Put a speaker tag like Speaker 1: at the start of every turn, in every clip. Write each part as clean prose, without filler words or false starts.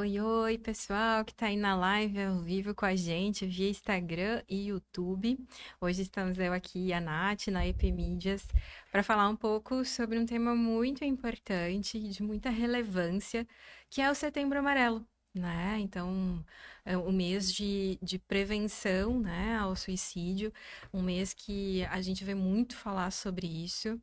Speaker 1: Oi, oi, pessoal que tá aí na live ao vivo com a gente via Instagram e YouTube. Hoje estamos eu aqui e a Nath na EP Mídias para falar um pouco sobre um tema muito importante e de muita relevância, que é o Setembro Amarelo, né? Então, é o mês de prevenção, né, ao suicídio, um mês que a gente vê muito falar sobre isso.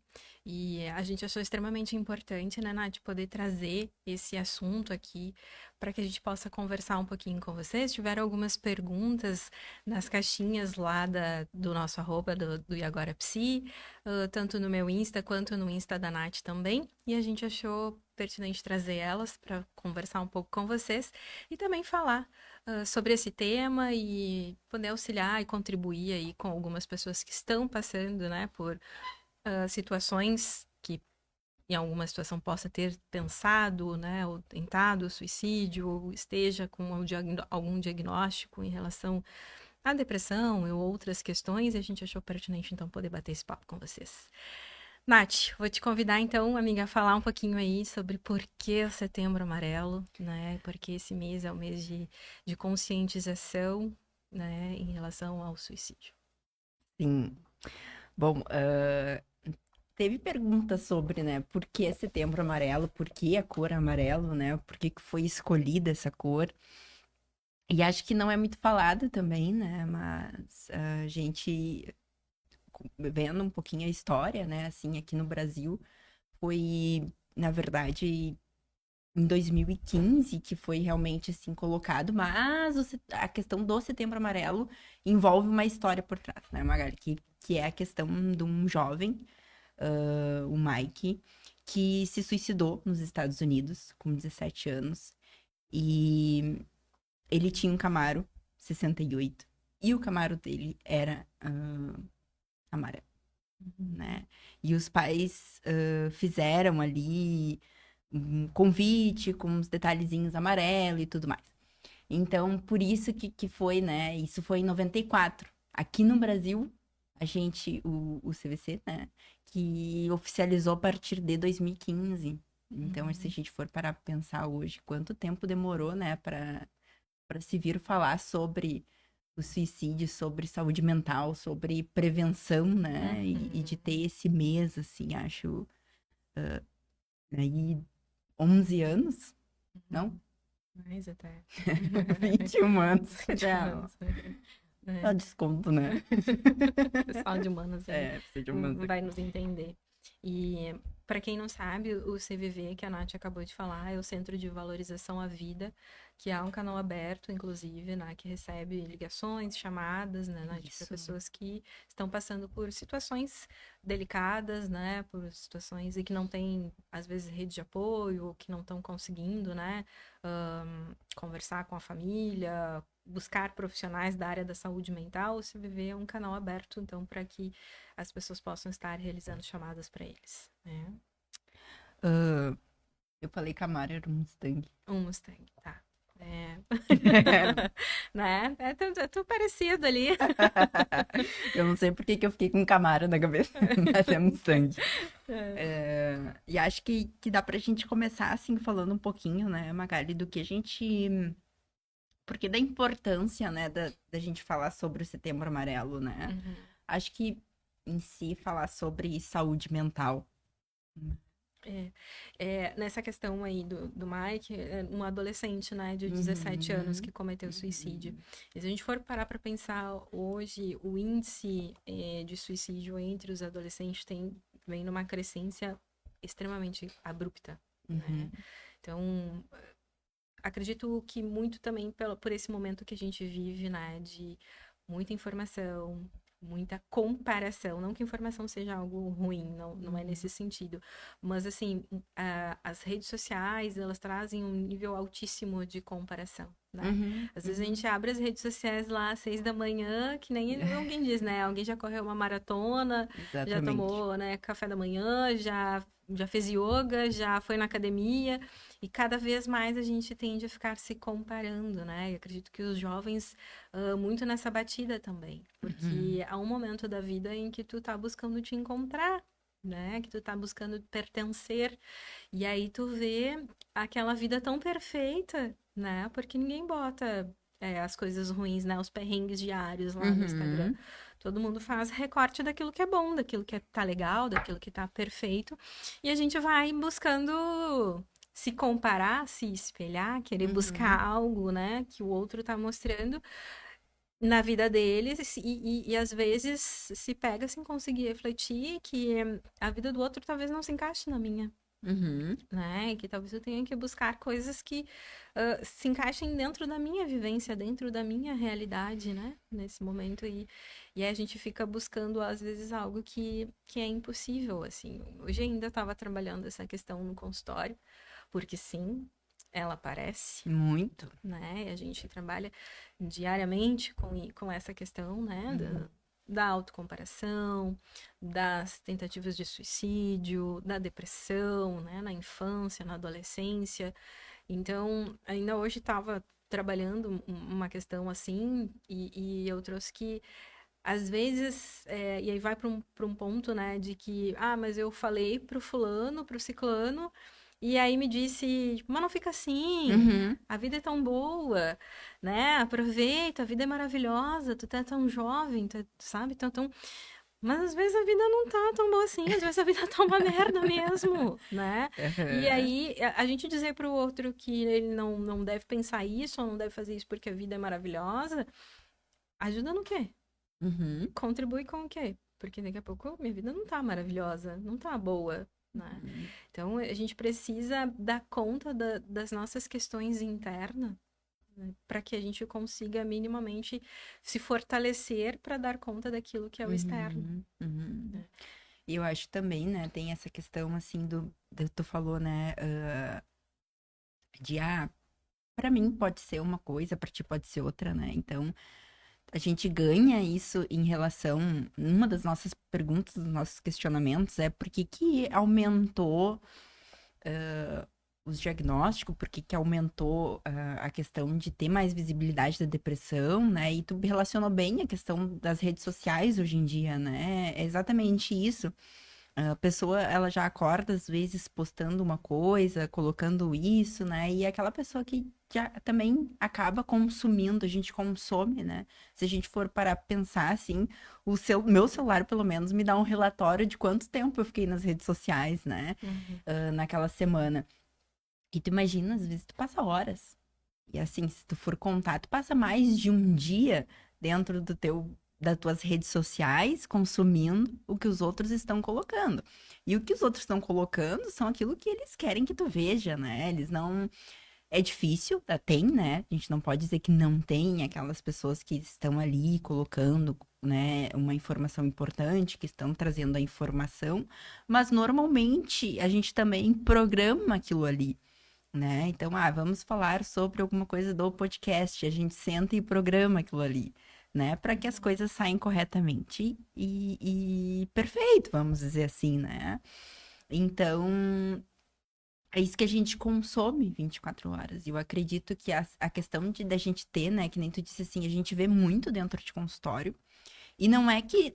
Speaker 1: E a gente achou extremamente importante, né, Nath, poder trazer esse assunto aqui para que a gente possa conversar um pouquinho com vocês. Tiveram algumas perguntas nas caixinhas lá do nosso arroba do Iagora Psi, tanto no meu Insta quanto no Insta da Nath também. E a gente achou pertinente trazer elas para conversar um pouco com vocês e também falar sobre esse tema e poder auxiliar e contribuir aí com algumas pessoas que estão passando, né, por situações que em alguma situação possa ter pensado, né, ou tentado suicídio, ou esteja com algum diagnóstico em relação à depressão ou outras questões, e a gente achou pertinente, então, poder bater esse papo com vocês. Nath, vou te convidar, então, amiga, a falar um pouquinho aí sobre por que o Setembro Amarelo, né, porque esse mês é o mês de conscientização, né, em relação ao suicídio.
Speaker 2: Sim. Bom, teve perguntas sobre, né, por que Setembro Amarelo, por que a cor amarelo, né, por que que foi escolhida essa cor. E acho que não é muito falado também, né, mas a gente, vendo um pouquinho a história, né, assim, aqui no Brasil, foi, na verdade, em 2015 que foi realmente, assim, colocado, mas a questão do Setembro Amarelo envolve uma história por trás, né, Magali, que é a questão de um jovem o Mike, que se suicidou nos Estados Unidos com 17 anos. E ele tinha um Camaro 68. E o Camaro dele era amarelo, né? E os pais fizeram ali um convite com uns detalhezinhos amarelo e tudo mais. Então, por isso que foi, né? Isso foi em 94. Aqui no Brasil, o CVC, né? Que oficializou a partir de 2015. Então, se a
Speaker 1: Uhum.
Speaker 2: gente for parar pra pensar hoje, quanto tempo demorou, né, para se vir falar sobre o suicídio, sobre saúde mental, sobre prevenção, né? E de ter
Speaker 1: Uhum.
Speaker 2: esse mês, assim, acho, aí 11 anos, não?
Speaker 1: Uhum. Mais até.
Speaker 2: 21 anos.
Speaker 1: 21
Speaker 2: Já,
Speaker 1: anos. É.
Speaker 2: é desconto, né?
Speaker 1: O pessoal de humanas aí
Speaker 2: É, precisa de umas
Speaker 1: vai
Speaker 2: aqui.
Speaker 1: nos entender. E para quem não sabe, o CVV que a Nath acabou de falar é o Centro de Valorização à Vida, que é um canal aberto, inclusive, né, que recebe ligações, chamadas, né, Nath, para
Speaker 2: Isso.
Speaker 1: pessoas que estão passando por situações delicadas, né, por situações e que não têm, às vezes, rede de apoio, ou que não estão conseguindo, né, conversar com a família, buscar profissionais da área da saúde mental, o CVV é um canal aberto, então, para que as pessoas possam estar realizando chamadas para eles, né?
Speaker 2: Ah, eu falei Camaro era um Mustang.
Speaker 1: Um Mustang, tá. É. Né? É tudo parecido ali.
Speaker 2: Eu não sei por que que eu fiquei com Camaro na cabeça, mas é Mustang.
Speaker 1: É.
Speaker 2: E acho que dá pra gente começar, assim, falando um pouquinho, né, Magali, do que a gente... Porque da importância, né, da gente falar sobre o Setembro Amarelo, né?
Speaker 1: Uhum.
Speaker 2: Acho que, em si, falar sobre saúde mental.
Speaker 1: É, nessa questão aí do Mike, um adolescente, né, de 17 anos que
Speaker 2: Uhum,
Speaker 1: cometeu suicídio.
Speaker 2: uhum.
Speaker 1: E se a gente for parar para pensar hoje, o índice de suicídio entre os adolescentes vem numa crescência extremamente abrupta, né?
Speaker 2: Uhum.
Speaker 1: Então, acredito que muito também por esse momento que a gente vive, né, de muita informação, muita comparação. Não que informação seja algo ruim, não é nesse
Speaker 2: Uhum.
Speaker 1: sentido. Mas, assim, as redes sociais, elas trazem um nível altíssimo de comparação, né?
Speaker 2: Uhum.
Speaker 1: Às vezes a
Speaker 2: Uhum.
Speaker 1: gente abre as redes sociais lá às 6 da manhã, que nem alguém diz, né? Alguém já correu uma maratona, já
Speaker 2: Exatamente.
Speaker 1: tomou, né, café da manhã, já fez yoga, já foi na academia. E cada vez mais a gente tende a ficar se comparando, né? E acredito que os jovens, muito nessa batida também.
Speaker 2: Uhum.
Speaker 1: Porque há um momento da vida em que tu tá buscando te encontrar, né? Que tu tá buscando pertencer. E aí tu vê aquela vida tão perfeita, né? Porque ninguém bota as coisas ruins, né? Os perrengues diários lá no Instagram.
Speaker 2: Uhum.
Speaker 1: Todo mundo faz recorte daquilo que é bom, daquilo que tá legal, daquilo que tá perfeito. E a gente vai buscando se comparar, se espelhar, querer buscar
Speaker 2: Uhum.
Speaker 1: algo, né? Que o outro tá mostrando na vida deles e às vezes se pega sem conseguir refletir que a vida do outro talvez não se encaixe na minha,
Speaker 2: Uhum.
Speaker 1: né? Que talvez eu tenha que buscar coisas que se encaixem dentro da minha vivência, dentro da minha realidade, né? Nesse momento e aí a gente fica buscando às vezes algo que é impossível, assim. Hoje ainda estava trabalhando essa questão no consultório, porque sim, ela aparece,
Speaker 2: Muito.
Speaker 1: né? E a gente trabalha diariamente com essa questão, né?
Speaker 2: Uhum.
Speaker 1: Da autocomparação, das tentativas de suicídio, da depressão, né? Na infância, na adolescência. Então, ainda hoje estava trabalhando uma questão assim, e eu trouxe que às vezes, e aí vai para um ponto, né, de que, mas eu falei pro fulano, pro ciclano, e aí me disse, mas não fica assim,
Speaker 2: Uhum.
Speaker 1: a vida é tão boa, né, aproveita, a vida é maravilhosa, tu tá tão jovem, tu, sabe, tão... Mas às vezes a vida não tá tão boa assim, às vezes a vida tá uma merda mesmo, né? E
Speaker 2: Uhum.
Speaker 1: aí a gente dizer pro outro que ele não deve pensar isso, ou não deve fazer isso porque a vida é maravilhosa, ajuda no quê?
Speaker 2: Uhum.
Speaker 1: Contribui com o quê? Porque daqui a pouco minha vida não tá maravilhosa, não tá boa, né?
Speaker 2: Uhum.
Speaker 1: Então a gente precisa dar conta das nossas questões internas, né? Para que a gente consiga minimamente se fortalecer para dar conta daquilo que é o externo,
Speaker 2: Uhum. Uhum.
Speaker 1: né?
Speaker 2: E eu acho também, né, tem essa questão assim tu falou, né, de pra mim pode ser uma coisa, pra ti pode ser outra, né? Então, a gente ganha isso em relação, uma das nossas perguntas, dos nossos questionamentos é por que que aumentou os diagnósticos, por que que aumentou a questão de ter mais visibilidade da depressão, né? E tu relacionou bem a questão das redes sociais hoje em dia, né? É exatamente isso. A pessoa, ela já acorda, às vezes, postando uma coisa, colocando isso, né? E é aquela pessoa que já também acaba consumindo, a gente consome, né? Se a gente for parar pra pensar, assim, meu celular, pelo menos, me dá um relatório de quanto tempo eu fiquei nas redes sociais, né?
Speaker 1: Uhum.
Speaker 2: Naquela semana. E tu imagina, às vezes, tu passa horas. E assim, se tu for contar, tu passa mais de um dia dentro das tuas redes sociais, consumindo o que os outros estão colocando. E o que os outros estão colocando são aquilo que eles querem que tu veja, né? Eles não. É difícil, tem, né? A gente não pode dizer que não tem aquelas pessoas que estão ali colocando, né, uma informação importante, que estão trazendo a informação, mas normalmente a gente também programa aquilo ali, né? Então, vamos falar sobre alguma coisa do podcast. A gente senta e programa aquilo ali, né? Para que as
Speaker 1: Uhum.
Speaker 2: coisas saiam corretamente e perfeito, vamos dizer assim, né? Então, é isso que a gente consome 24 horas. E eu acredito que a questão da gente ter, né? Que nem tu disse assim, a gente vê muito dentro de consultório. E não é que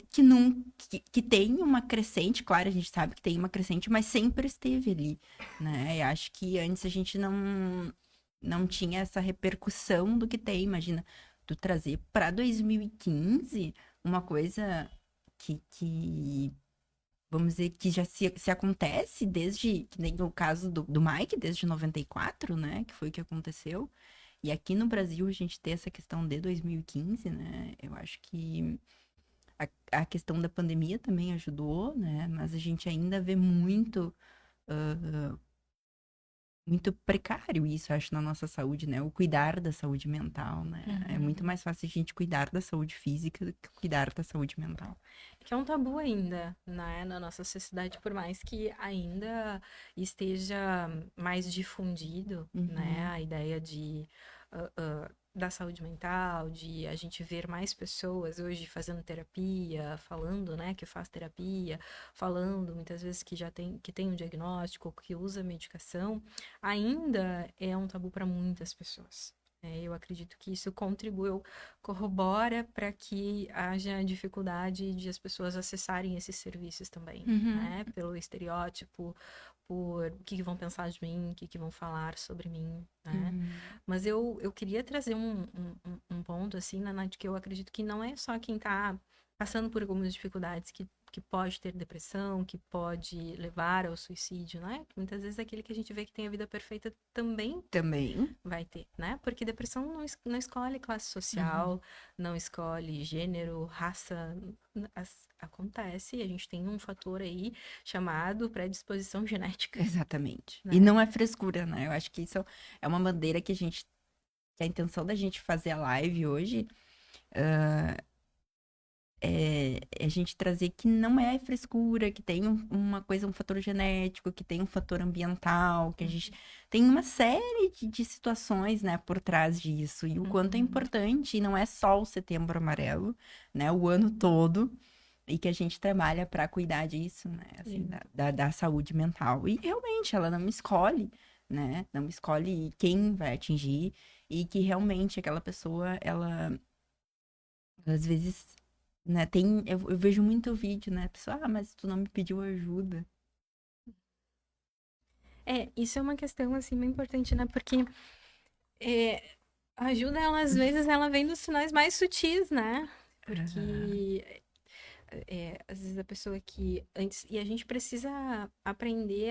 Speaker 2: tem uma crescente, claro, a gente sabe que tem uma crescente, mas sempre esteve ali, né? Eu acho que antes a gente não tinha essa repercussão do que tem. Imagina, tu trazer para 2015 uma coisa que vamos dizer, que já se acontece desde, que nem o caso do Mike, desde 94, né? Que foi o que aconteceu. E aqui no Brasil a gente tem essa questão de 2015, né? Eu acho que a questão da pandemia também ajudou, né? Mas a gente ainda vê muito precário isso, acho, na nossa saúde, né? O cuidar da saúde mental, né? É muito
Speaker 1: Uhum.
Speaker 2: mais fácil a gente cuidar da saúde física do que cuidar da saúde mental.
Speaker 1: Que é um tabu ainda, né, na nossa sociedade, por mais que ainda esteja mais difundido, né,
Speaker 2: Uhum,
Speaker 1: a ideia da saúde mental, de a gente ver mais pessoas hoje fazendo terapia, falando, né, que faz terapia, falando muitas vezes que tem um diagnóstico, que usa medicação, ainda é um tabu para muitas pessoas. Eu acredito que isso contribuiu, corrobora para que haja dificuldade de as pessoas acessarem esses serviços também,
Speaker 2: Uhum,
Speaker 1: né? Pelo estereótipo, por o que vão pensar de mim, o que vão falar sobre mim, né?
Speaker 2: uhum,
Speaker 1: Mas eu queria trazer um ponto, assim, na Nath, que eu acredito que não é só quem está passando por algumas dificuldades que pode ter depressão, que pode levar ao suicídio, né? Muitas vezes aquele que a gente vê que tem a vida perfeita também
Speaker 2: também.
Speaker 1: vai ter, né? Porque depressão não escolhe classe
Speaker 2: Uhum.
Speaker 1: social, não escolhe gênero, raça, acontece, e a gente tem um fator aí chamado predisposição genética,
Speaker 2: Exatamente. E
Speaker 1: né?
Speaker 2: não é frescura, né? Eu acho que isso é uma bandeira que que a intenção da gente fazer a live hoje é a gente trazer que não é frescura, que tem uma coisa, um fator genético, que tem um fator ambiental, que a gente tem uma série de situações, né, por trás disso. E o quanto é
Speaker 1: Uhum,
Speaker 2: importante, e não é só o Setembro Amarelo, né, o ano todo, e que a gente trabalha para cuidar disso, né, assim,
Speaker 1: sim.
Speaker 2: da saúde mental. E realmente, ela não escolhe, né, não escolhe quem vai atingir, e que realmente aquela pessoa, ela às vezes, né, eu vejo muito vídeo, né, a pessoa, mas tu não me pediu ajuda.
Speaker 1: Isso é uma questão, assim, bem importante, né? Porque é, a ajuda, ela, às vezes, ela vem dos sinais mais sutis, né?
Speaker 2: Aham.
Speaker 1: Porque às vezes a pessoa que antes. E a gente precisa aprender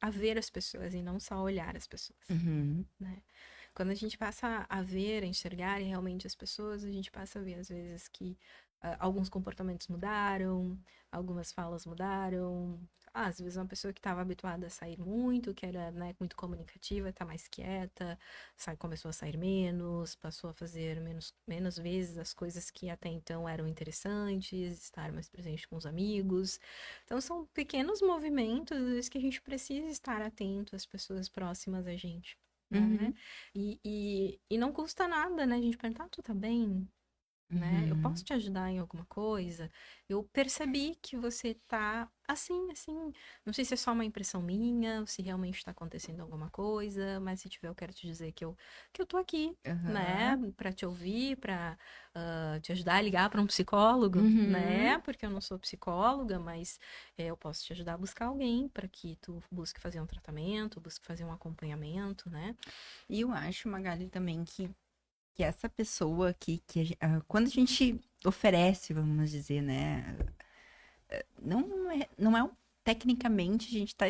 Speaker 1: a ver as pessoas e não só olhar as pessoas,
Speaker 2: Uhum.
Speaker 1: né? Quando a gente passa a ver, a enxergar realmente as pessoas, a gente passa a ver, às vezes, que alguns comportamentos mudaram, algumas falas mudaram. Às vezes, uma pessoa que estava habituada a sair muito, que era, né, muito comunicativa, está mais quieta, começou a sair menos, passou a fazer menos vezes as coisas que até então eram interessantes, estar mais presente com os amigos. Então, são pequenos movimentos, às vezes, que a gente precisa estar atento às pessoas próximas a gente, né?
Speaker 2: Uhum.
Speaker 1: E não custa nada, né? A gente perguntar, tu tá bem? Né? Eu posso
Speaker 2: Uhum.
Speaker 1: te ajudar em alguma coisa? Eu percebi que você tá assim, assim. Não sei se é só uma impressão minha, ou se realmente está acontecendo alguma coisa, mas se tiver, eu quero te dizer que eu tô aqui, né?
Speaker 2: Aham.
Speaker 1: Pra te ouvir, pra te ajudar a ligar pra um psicólogo, né?
Speaker 2: Uhum.
Speaker 1: Porque eu não sou psicóloga, mas eu posso te ajudar a buscar alguém para que tu busque fazer um tratamento, busque fazer um acompanhamento, né?
Speaker 2: E eu acho, Magali, também que essa pessoa quando a gente oferece, vamos dizer, né, tecnicamente a gente tá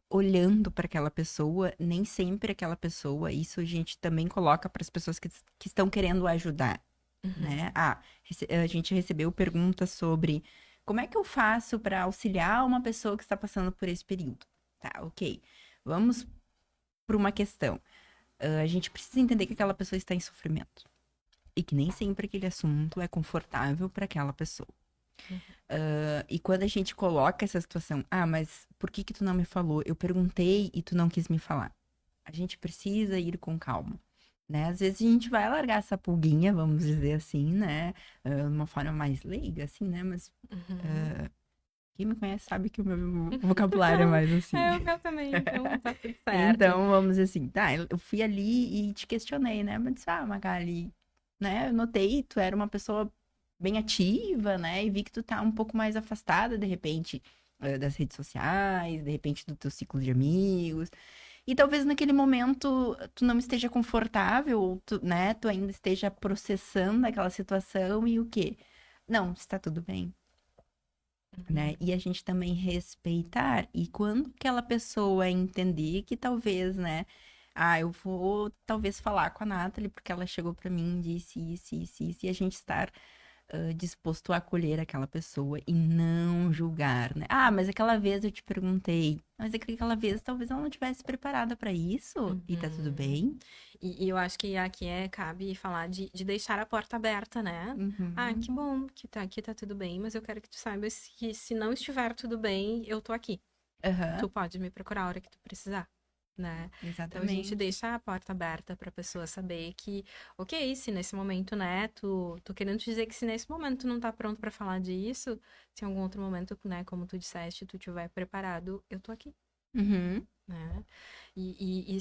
Speaker 2: olhando para aquela pessoa, nem sempre aquela pessoa, isso a gente também coloca para as pessoas que estão querendo ajudar, né?
Speaker 1: Uhum,
Speaker 2: A gente recebeu perguntas sobre como é que eu faço para auxiliar uma pessoa que está passando por esse período. Tá, ok. Vamos para uma questão. A gente precisa entender que aquela pessoa está em sofrimento e que nem sempre aquele assunto é confortável para aquela pessoa. E quando a gente coloca essa situação, mas por que que tu não me falou? Eu perguntei e tu não quis me falar. A gente precisa ir com calma, né? Às vezes a gente vai largar essa pulguinha, vamos dizer assim, né? De uma forma mais leiga, assim, né? Mas
Speaker 1: uhum.
Speaker 2: quem me conhece sabe que o meu vocabulário é mais assim.
Speaker 1: É o meu também, então tá tudo certo.
Speaker 2: Então, vamos dizer assim, tá, eu fui ali e te questionei, né? Mas disse, Magali, né? Eu notei, tu era uma pessoa bem ativa, né? E vi que tu tá um pouco mais afastada, de repente, das redes sociais, de repente do teu ciclo de amigos. E talvez naquele momento tu não esteja confortável, ou tu, né? Tu ainda esteja processando aquela situação e o quê? Não, está tudo bem, né?
Speaker 1: Uhum,
Speaker 2: E a gente também respeitar. E quando aquela pessoa entender que talvez, né? Eu vou talvez falar com a Nathalie, porque ela chegou pra mim e disse isso, e a gente estar disposto a acolher aquela pessoa e não julgar, né? Mas aquela vez eu te perguntei, mas aquela vez talvez ela não estivesse preparada pra isso, e tá tudo
Speaker 1: uhum.
Speaker 2: bem?
Speaker 1: E eu acho que aqui cabe falar de deixar a porta aberta, né? Que
Speaker 2: Uhum.
Speaker 1: bom que tá aqui, tá tudo bem, mas eu quero que tu saibas que se não estiver tudo bem, eu tô aqui.
Speaker 2: Aham,
Speaker 1: Tu pode me procurar a hora que tu precisar, né? Então a gente
Speaker 2: exatamente.
Speaker 1: deixa a porta aberta pra pessoa saber que, ok, se nesse momento, né, tô querendo te dizer que se nesse momento tu não tá pronto pra falar disso, se em algum outro momento, né, como tu disseste, tu tiver preparado, eu tô aqui.
Speaker 2: Uhum.
Speaker 1: né? E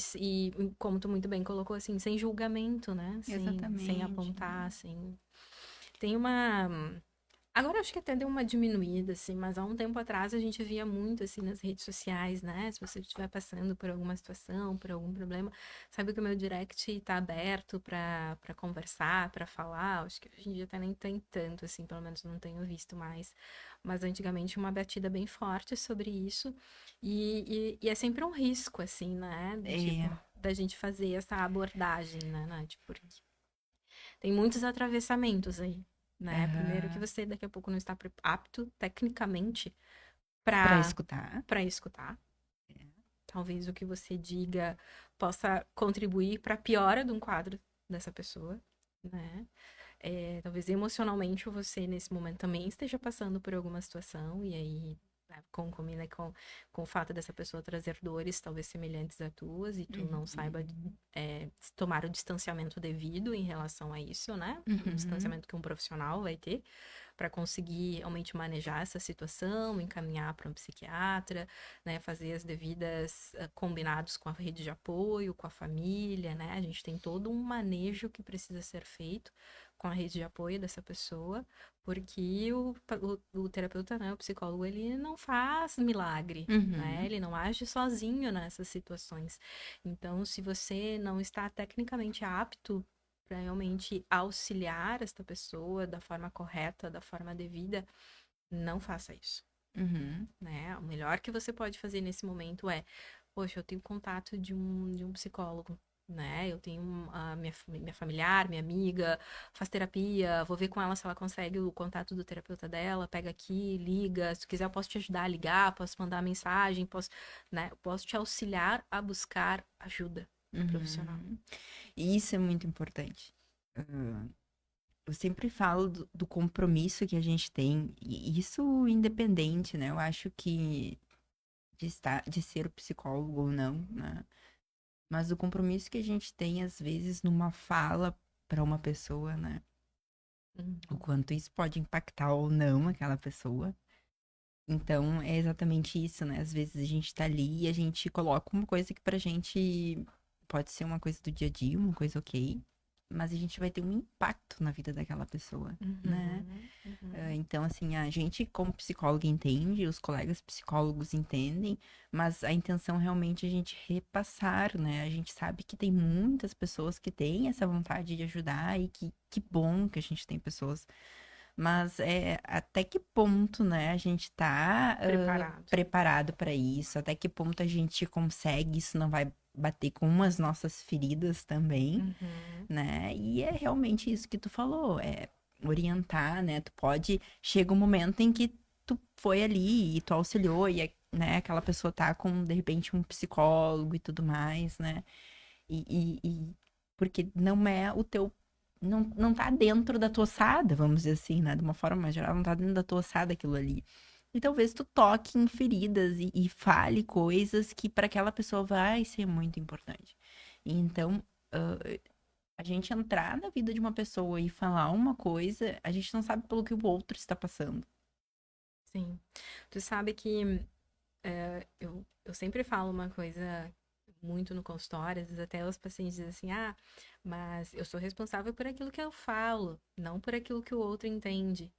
Speaker 1: como tu muito bem colocou, assim, sem julgamento, né? Sem
Speaker 2: Exatamente.
Speaker 1: apontar, sem... Tem uma... Agora acho que até deu uma diminuída, assim, mas há um tempo atrás a gente via muito, assim, nas redes sociais, né? Se você estiver passando por alguma situação, por algum problema, sabe que o meu direct tá aberto para conversar, para falar. Acho que hoje em dia até nem tem tanto, assim, pelo menos não tenho visto mais. Mas antigamente uma batida bem forte sobre isso. E é sempre um risco, assim, né? Do tipo,
Speaker 2: É.
Speaker 1: da gente fazer essa abordagem, né, Nath? Porque tem muitos atravessamentos aí, né? Primeiro que
Speaker 2: Aham.
Speaker 1: você daqui a pouco não está apto tecnicamente
Speaker 2: Pra
Speaker 1: para
Speaker 2: escutar.
Speaker 1: escutar. Talvez o que você diga possa contribuir para a piora de um quadro dessa pessoa, né? Talvez emocionalmente você nesse momento também esteja passando por alguma situação e aí combina com o fato dessa pessoa trazer dores talvez semelhantes a tuas e tu não saiba
Speaker 2: Uhum.
Speaker 1: tomar o distanciamento devido em relação a isso, né? O
Speaker 2: Uhum.
Speaker 1: distanciamento que um profissional vai ter para conseguir realmente manejar essa situação, encaminhar para um psiquiatra, né? Fazer as devidas combinados com a rede de apoio, com a família, né? A gente tem todo um manejo que precisa ser feito com a rede de apoio dessa pessoa, porque o terapeuta, né, o psicólogo, ele não faz milagre, né?
Speaker 2: Uhum.
Speaker 1: Ele não age sozinho nessas situações. Então, se você não está tecnicamente apto para realmente auxiliar esta pessoa da forma correta, da forma devida, não faça isso,
Speaker 2: Uhum.
Speaker 1: né? O melhor que você pode fazer nesse momento é, poxa, eu tenho contato de um psicólogo, né? Eu tenho a minha familiar, minha amiga, faz terapia, vou ver com ela se ela consegue o contato do terapeuta dela, pega aqui, liga, se tu quiser eu posso te ajudar a ligar, posso mandar mensagem, posso, né? Eu posso te auxiliar a buscar ajuda profissional.
Speaker 2: Uhum. E isso é muito importante. Ah, eu sempre falo do compromisso que a gente tem, e isso independente, né? Eu acho que de ser o psicólogo ou não, né? Mas o compromisso que a gente tem, às vezes, numa fala para uma pessoa, né? O
Speaker 1: Uhum.
Speaker 2: quanto isso pode impactar ou não aquela pessoa. Então, é exatamente isso, né? Às vezes a gente tá ali e a gente coloca uma coisa que pra gente pode ser uma coisa do dia a dia, uma coisa ok, mas a gente vai ter um impacto na vida daquela pessoa, né?
Speaker 1: Uhum. Uhum.
Speaker 2: Então, assim, a gente, como psicólogo, entende, os colegas psicólogos entendem, mas a intenção realmente é a gente repassar, né? A gente sabe que tem muitas pessoas que têm essa vontade de ajudar e que bom que a gente tem pessoas, mas até que ponto, né, a gente tá
Speaker 1: Preparado.
Speaker 2: preparado para isso? Até que ponto a gente consegue? Isso não vai bater com as nossas feridas também,
Speaker 1: Uhum.
Speaker 2: né? E é realmente isso que tu falou, é orientar, né? Tu pode, chega um momento em que tu foi ali e tu auxiliou e, né, aquela pessoa tá com, de repente, um psicólogo e tudo mais, né? Porque não é o teu. Não tá dentro da tua ossada, vamos dizer assim, né? De uma forma mais geral, não tá dentro da tua ossada aquilo ali. E talvez tu toque em feridas e fale coisas que para aquela pessoa vai ser muito importante. E então, ah, a gente entrar na vida de uma pessoa e falar uma coisa, a gente não sabe pelo que o outro está passando.
Speaker 1: Sim. Tu sabe que eu sempre falo uma coisa muito no consultório, às vezes até os pacientes dizem assim, ah, mas eu sou responsável por aquilo que eu falo, não por aquilo que o outro entende.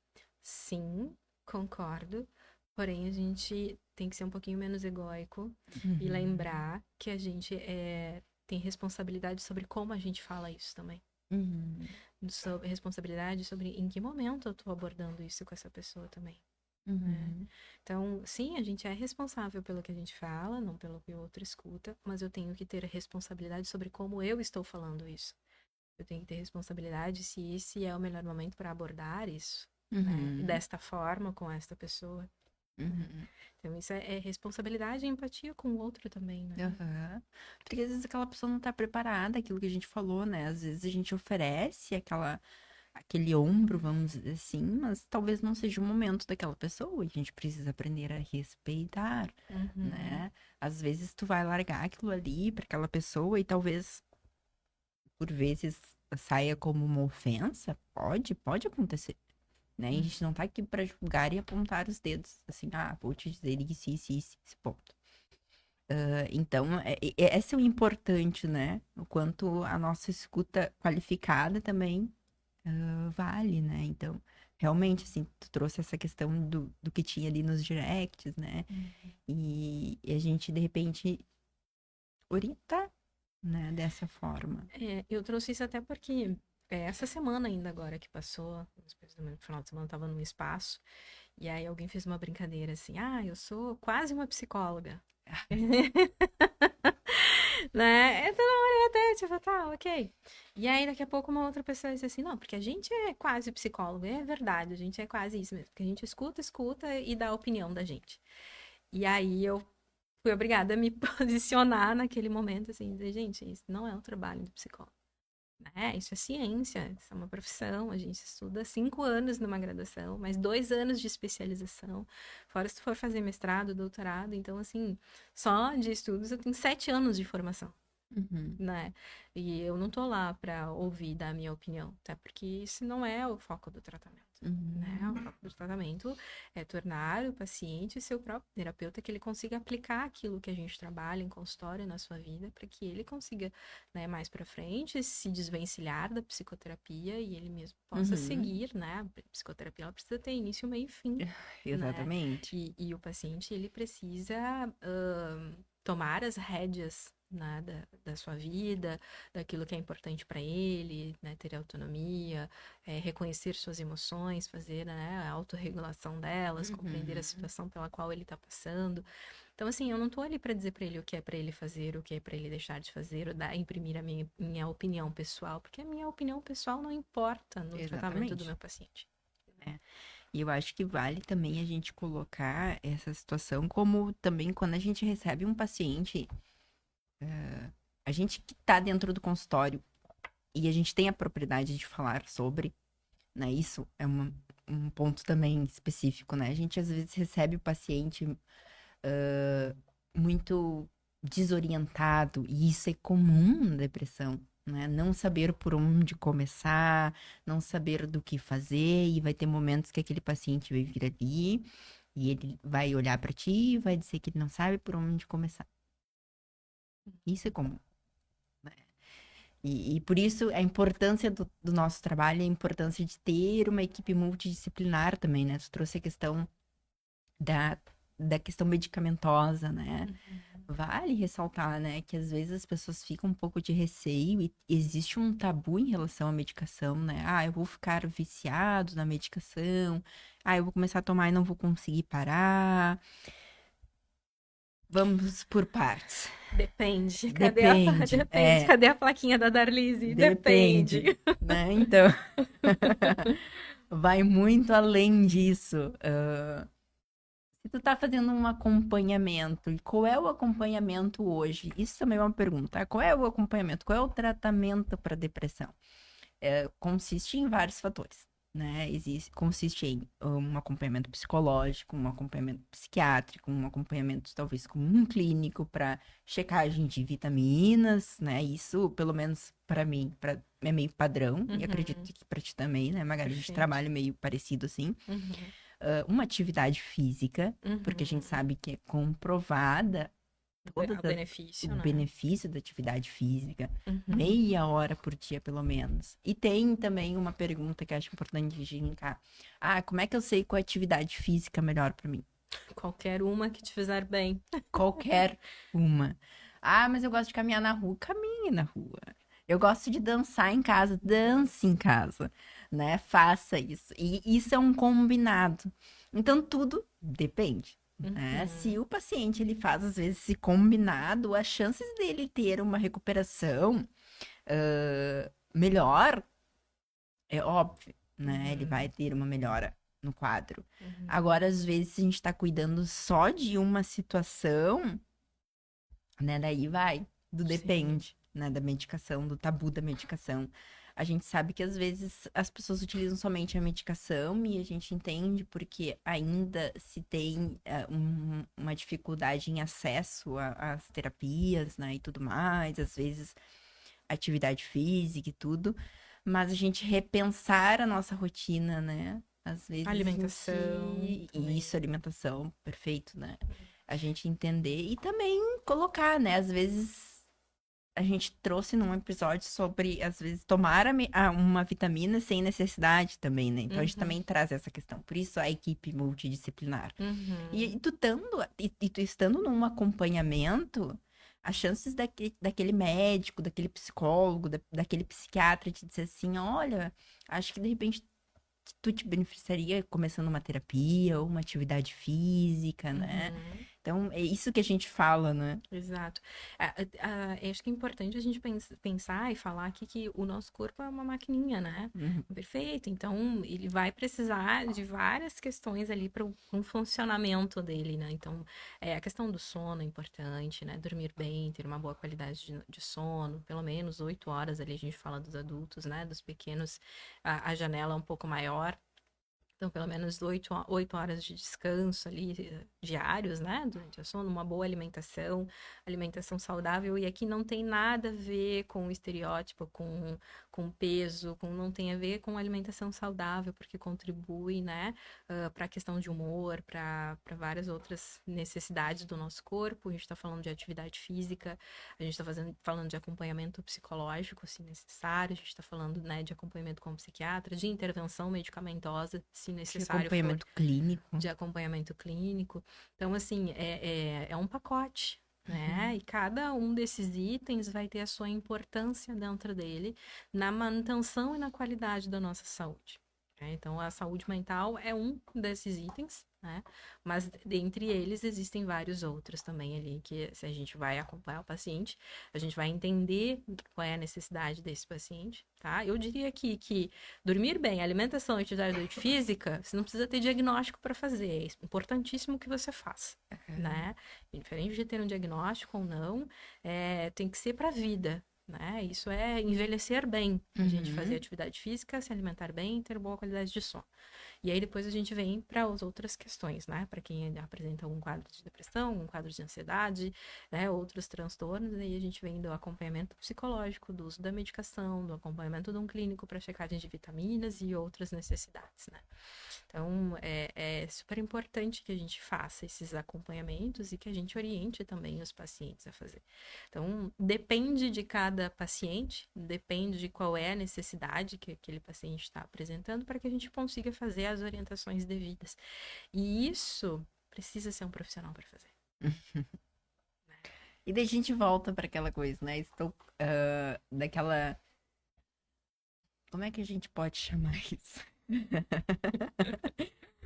Speaker 1: Sim, concordo, porém a gente tem que ser um pouquinho menos egóico e
Speaker 2: Uhum.
Speaker 1: lembrar que a gente tem responsabilidade sobre como a gente fala isso também.
Speaker 2: Uhum.
Speaker 1: Sobre responsabilidade sobre em que momento eu tô abordando isso com essa pessoa também, né?
Speaker 2: Uhum.
Speaker 1: Então, sim, a gente é responsável pelo que a gente fala, não pelo que o outro escuta, mas eu tenho que ter responsabilidade sobre como eu estou falando isso. Eu tenho que ter responsabilidade se esse é o melhor momento para abordar isso, né? E
Speaker 2: Uhum.
Speaker 1: desta forma, com esta pessoa, né?
Speaker 2: Uhum.
Speaker 1: Então, isso é responsabilidade e empatia com o outro também, né?
Speaker 2: Aham. Porque às vezes aquela pessoa não tá preparada, aquilo que a gente falou, né? Às vezes a gente oferece aquele ombro, vamos dizer assim, mas talvez não seja o momento daquela pessoa e a gente precisa aprender a respeitar,
Speaker 1: Uhum.
Speaker 2: né? Às vezes tu vai largar aquilo ali para aquela pessoa e talvez por vezes saia como uma ofensa, pode acontecer, né? E a
Speaker 1: Uhum.
Speaker 2: gente não tá aqui para julgar e apontar os dedos, assim, ah, vou te dizer isso, esse ponto. Então, esse é o importante, né? O quanto a nossa escuta qualificada também vale, né? Então, realmente, assim, tu trouxe essa questão do que tinha ali nos directs, né? E a gente, de repente, orientar, né? Dessa forma.
Speaker 1: Eu trouxe isso até porque essa semana ainda agora que passou, no final de semana eu tava num espaço, e aí alguém fez uma brincadeira assim, eu sou quase uma psicóloga. Né? Então, eu até, tipo, tá, ok. E aí, daqui a pouco, uma outra pessoa disse assim, não, porque a gente é quase psicólogo. É verdade, a gente é quase isso mesmo. Porque a gente escuta, escuta e dá a opinião da gente. E aí, eu fui obrigada a me posicionar naquele momento, assim, dizer, gente, isso não é o trabalho do psicólogo. Né? Isso é ciência, isso é uma profissão. A gente estuda 5 anos numa graduação, mais 2 anos de especialização. Fora se tu for fazer mestrado, doutorado. Então, assim, só de estudos eu tenho 7 anos de formação,
Speaker 2: Uhum,
Speaker 1: né? E eu não tô lá para ouvir dar a minha opinião, até porque isso não é o foco do tratamento, né? O
Speaker 2: uhum,
Speaker 1: foco do tratamento é tornar o paciente seu próprio terapeuta, que ele consiga aplicar aquilo que a gente trabalha em consultório na sua vida, para que ele consiga, né, mais para frente se desvencilhar da psicoterapia e ele mesmo possa
Speaker 2: uhum.
Speaker 1: seguir, né? A psicoterapia ela precisa ter início, meio e fim, né?
Speaker 2: Exatamente.
Speaker 1: E o paciente ele precisa tomar as rédeas, né, da sua vida, daquilo que é importante para ele, né, ter autonomia, reconhecer suas emoções, fazer, né, a autorregulação delas, compreender a
Speaker 2: Uhum,
Speaker 1: situação pela qual ele está passando. Então, assim, eu não tô ali para dizer para ele o que é para ele fazer, o que é para ele deixar de fazer, ou imprimir a minha opinião pessoal, porque a minha opinião pessoal não importa no tratamento do
Speaker 2: exatamente.
Speaker 1: meu paciente.
Speaker 2: É. E eu acho que vale também a gente colocar essa situação como também quando a gente recebe um paciente, a gente que tá dentro do consultório e a gente tem a propriedade de falar sobre, né? Isso é um ponto também específico, né? A gente às vezes recebe o paciente muito desorientado, e isso é comum na depressão, né? Não saber por onde começar, não saber do que fazer, e vai ter momentos que aquele paciente vai vir ali e ele vai olhar pra ti e vai dizer que ele não sabe por onde começar. Isso é comum. E por isso a importância do nosso trabalho, a importância de ter uma equipe multidisciplinar também, né? Tu trouxe a questão da, da questão medicamentosa, né? Vale ressaltar, né, que às vezes as pessoas ficam um pouco de receio e existe um tabu em relação à medicação, né? Eu vou ficar viciado na medicação. Eu vou começar a tomar e não vou conseguir parar. Vamos por partes.
Speaker 1: Depende. Cadê a,
Speaker 2: Depende,
Speaker 1: depende. Cadê a plaquinha da Darlise? Depende.
Speaker 2: depende, né? Então, vai muito além disso. Se tu tá fazendo um acompanhamento, e qual é o acompanhamento hoje? Isso também é uma pergunta. Qual é o acompanhamento? Qual é o tratamento para depressão? Consiste em vários fatores, né? Consiste em um acompanhamento psicológico, um acompanhamento psiquiátrico, um acompanhamento talvez com um clínico para checagem de vitaminas, né? Isso, pelo menos para mim, é meio padrão, e acredito
Speaker 1: Uhum,
Speaker 2: que para ti também, né, Magali? A gente
Speaker 1: perfeito.
Speaker 2: trabalha meio parecido assim.
Speaker 1: Uhum,
Speaker 2: Uma atividade física, porque a gente
Speaker 1: uhum.
Speaker 2: sabe que é comprovada
Speaker 1: O
Speaker 2: o
Speaker 1: benefício, né?
Speaker 2: benefício da atividade física,
Speaker 1: Uhum.
Speaker 2: meia hora por dia, pelo menos. E tem também uma pergunta que eu acho importante de linkar. Como é que eu sei qual atividade física é melhor para mim?
Speaker 1: Qualquer uma que te fizer bem.
Speaker 2: Qualquer uma. Mas eu gosto de caminhar na rua. Caminhe na rua. Eu gosto de dançar em casa. Dance em casa, né? Faça isso. E isso é um combinado. Então, tudo depende, né? Se
Speaker 1: Uhum.
Speaker 2: o paciente ele faz, às vezes, esse combinado, as chances dele ter uma recuperação melhor é óbvio, né? Ele vai
Speaker 1: Uhum.
Speaker 2: ter uma melhora no quadro.
Speaker 1: Uhum.
Speaker 2: Agora, às vezes, se a gente tá cuidando só de uma situação, né? Daí vai, do
Speaker 1: Sim.
Speaker 2: depende, né? Da medicação, do tabu da medicação. A gente sabe que às vezes as pessoas utilizam somente a medicação e a gente entende porque ainda se tem uma dificuldade em acesso às terapias, né? E tudo mais, às vezes atividade física e tudo, mas a gente repensar a nossa rotina, né? Às vezes a
Speaker 1: Alimentação
Speaker 2: gente.
Speaker 1: também.
Speaker 2: Isso, alimentação, perfeito, né? a gente entender e também colocar, né? Às vezes a gente trouxe num episódio sobre, às vezes, tomar uma vitamina sem necessidade também, né? Então a gente
Speaker 1: Uhum,
Speaker 2: também traz essa questão. Por isso a equipe multidisciplinar. E
Speaker 1: uhum,
Speaker 2: tu estando num acompanhamento, as chances daquele médico, daquele psicólogo, daquele psiquiatra te dizer assim, olha, acho que de repente tu te beneficiaria começando uma terapia ou uma atividade física, né?
Speaker 1: uhum.
Speaker 2: Então, é isso que a gente fala, né?
Speaker 1: Exato. Eu acho que é importante a gente pensar e falar aqui que o nosso corpo é uma maquininha, né?
Speaker 2: Uhum.
Speaker 1: Perfeito. Então, ele vai precisar de várias questões ali para um funcionamento dele, né? Então, a questão do sono é importante, né? Dormir bem, ter uma boa qualidade de sono, pelo menos 8 horas ali, a gente fala dos adultos, né? Dos pequenos, a janela é um pouco maior. Então, pelo menos 8 horas de descanso ali, diários, né? Durante o sono, uma boa alimentação, alimentação saudável. E aqui não tem nada a ver com estereótipo, com peso, não tem a ver com alimentação saudável, porque contribui, né? Para a questão de humor, para várias outras necessidades do nosso corpo. A gente está falando de atividade física, a gente está falando de acompanhamento psicológico, se necessário, a gente está falando, né, de acompanhamento com o psiquiatra, de intervenção medicamentosa, se
Speaker 2: De
Speaker 1: necessário for,
Speaker 2: acompanhamento clínico.
Speaker 1: de acompanhamento clínico. Então, assim, é um pacote. Né?
Speaker 2: Uhum.
Speaker 1: E cada um desses itens vai ter a sua importância dentro dele na manutenção e na qualidade da nossa saúde. Né? Então, a saúde mental é um desses itens, né? Mas dentre eles existem vários outros também ali que se a gente vai acompanhar o paciente, a gente vai entender qual é a necessidade desse paciente, tá? Eu diria aqui que dormir bem, alimentação e atividade física, você não precisa ter diagnóstico para fazer, é importantíssimo que você faça, né? Diferente de ter um diagnóstico ou não, tem que ser para a vida, né? Isso é envelhecer bem, a gente fazer
Speaker 2: Uhum.
Speaker 1: atividade física, se alimentar bem e ter boa qualidade de sono. E aí depois a gente vem para as outras questões, né? Para quem apresenta algum quadro de depressão, um quadro de ansiedade, né? Outros transtornos, aí a gente vem do acompanhamento psicológico, do uso da medicação, do acompanhamento de um clínico para checagem de vitaminas e outras necessidades, né? Então, é super importante que a gente faça esses acompanhamentos e que a gente oriente também os pacientes a fazer. Então, depende de cada paciente, depende de qual é a necessidade que aquele paciente está apresentando para que a gente consiga fazer as orientações devidas. E isso precisa ser um profissional para fazer.
Speaker 2: E daí a gente volta para aquela coisa, né? Estou daquela. Como é que a gente pode chamar isso?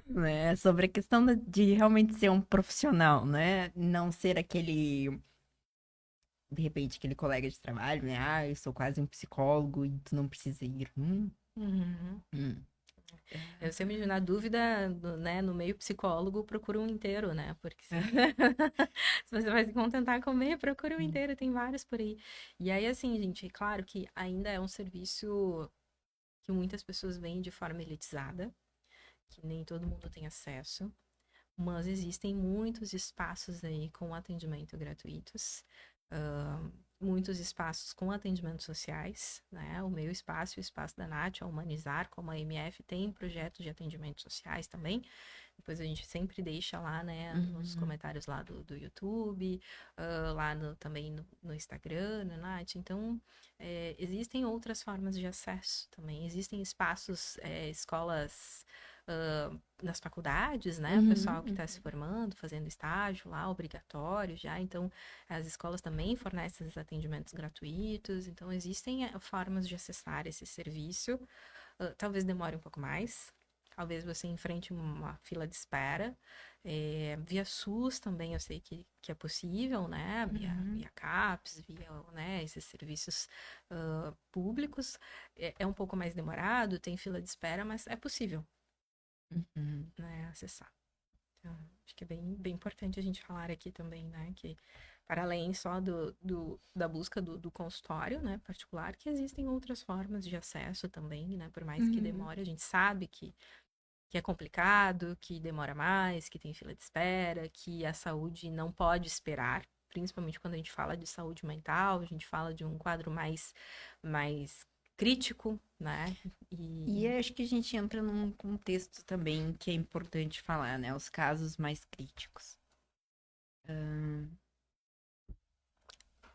Speaker 2: Né? Sobre a questão de realmente ser um profissional, né? Não ser aquele, de repente, aquele colega de trabalho, né? Ah, eu sou quase um psicólogo e tu não precisa ir.
Speaker 1: Uhum.
Speaker 2: Hum.
Speaker 1: Eu sempre na dúvida, né, no meio psicólogo, procura um inteiro, né? Porque se você vai se contentar com meio, procura um inteiro, tem vários por aí. E aí, assim, gente, é claro que ainda é um serviço que muitas pessoas veem de forma elitizada, que nem todo mundo tem acesso, mas existem muitos espaços aí com atendimento gratuitos, muitos espaços com atendimentos sociais, né? O meu espaço e o espaço da Nath, a Humanizar, como a MF, tem projetos de atendimentos sociais também. Depois a gente sempre deixa lá, né, nos
Speaker 2: Uhum.
Speaker 1: comentários lá do YouTube, lá também no Instagram, né, Nath? Então, existem outras formas de acesso também. Existem espaços, escolas nas faculdades, né? O
Speaker 2: Uhum.
Speaker 1: pessoal que está se
Speaker 2: Uhum.
Speaker 1: formando, fazendo estágio lá, obrigatório já. Então, as escolas também fornecem esses atendimentos gratuitos. Então, existem formas de acessar esse serviço. Talvez demore um pouco mais. Talvez você enfrente uma fila de espera. Via SUS também eu sei que é possível, né?
Speaker 2: Uhum.
Speaker 1: Via CAPS, via, né, esses serviços públicos. É um pouco mais demorado, tem fila de espera, mas é possível,
Speaker 2: Uhum.
Speaker 1: né, acessar. Então, acho que é bem importante a gente falar aqui também, né, que para além só da busca do consultório, né, particular, que existem outras formas de acesso também, né, por mais que
Speaker 2: Uhum.
Speaker 1: demore, a gente sabe que é complicado, que demora mais, que tem fila de espera, que a saúde não pode esperar, principalmente quando a gente fala de saúde mental, a gente fala de um quadro mais crítico, né,
Speaker 2: E
Speaker 1: e
Speaker 2: acho que a gente entra num contexto também que é importante falar, né? Os casos mais críticos.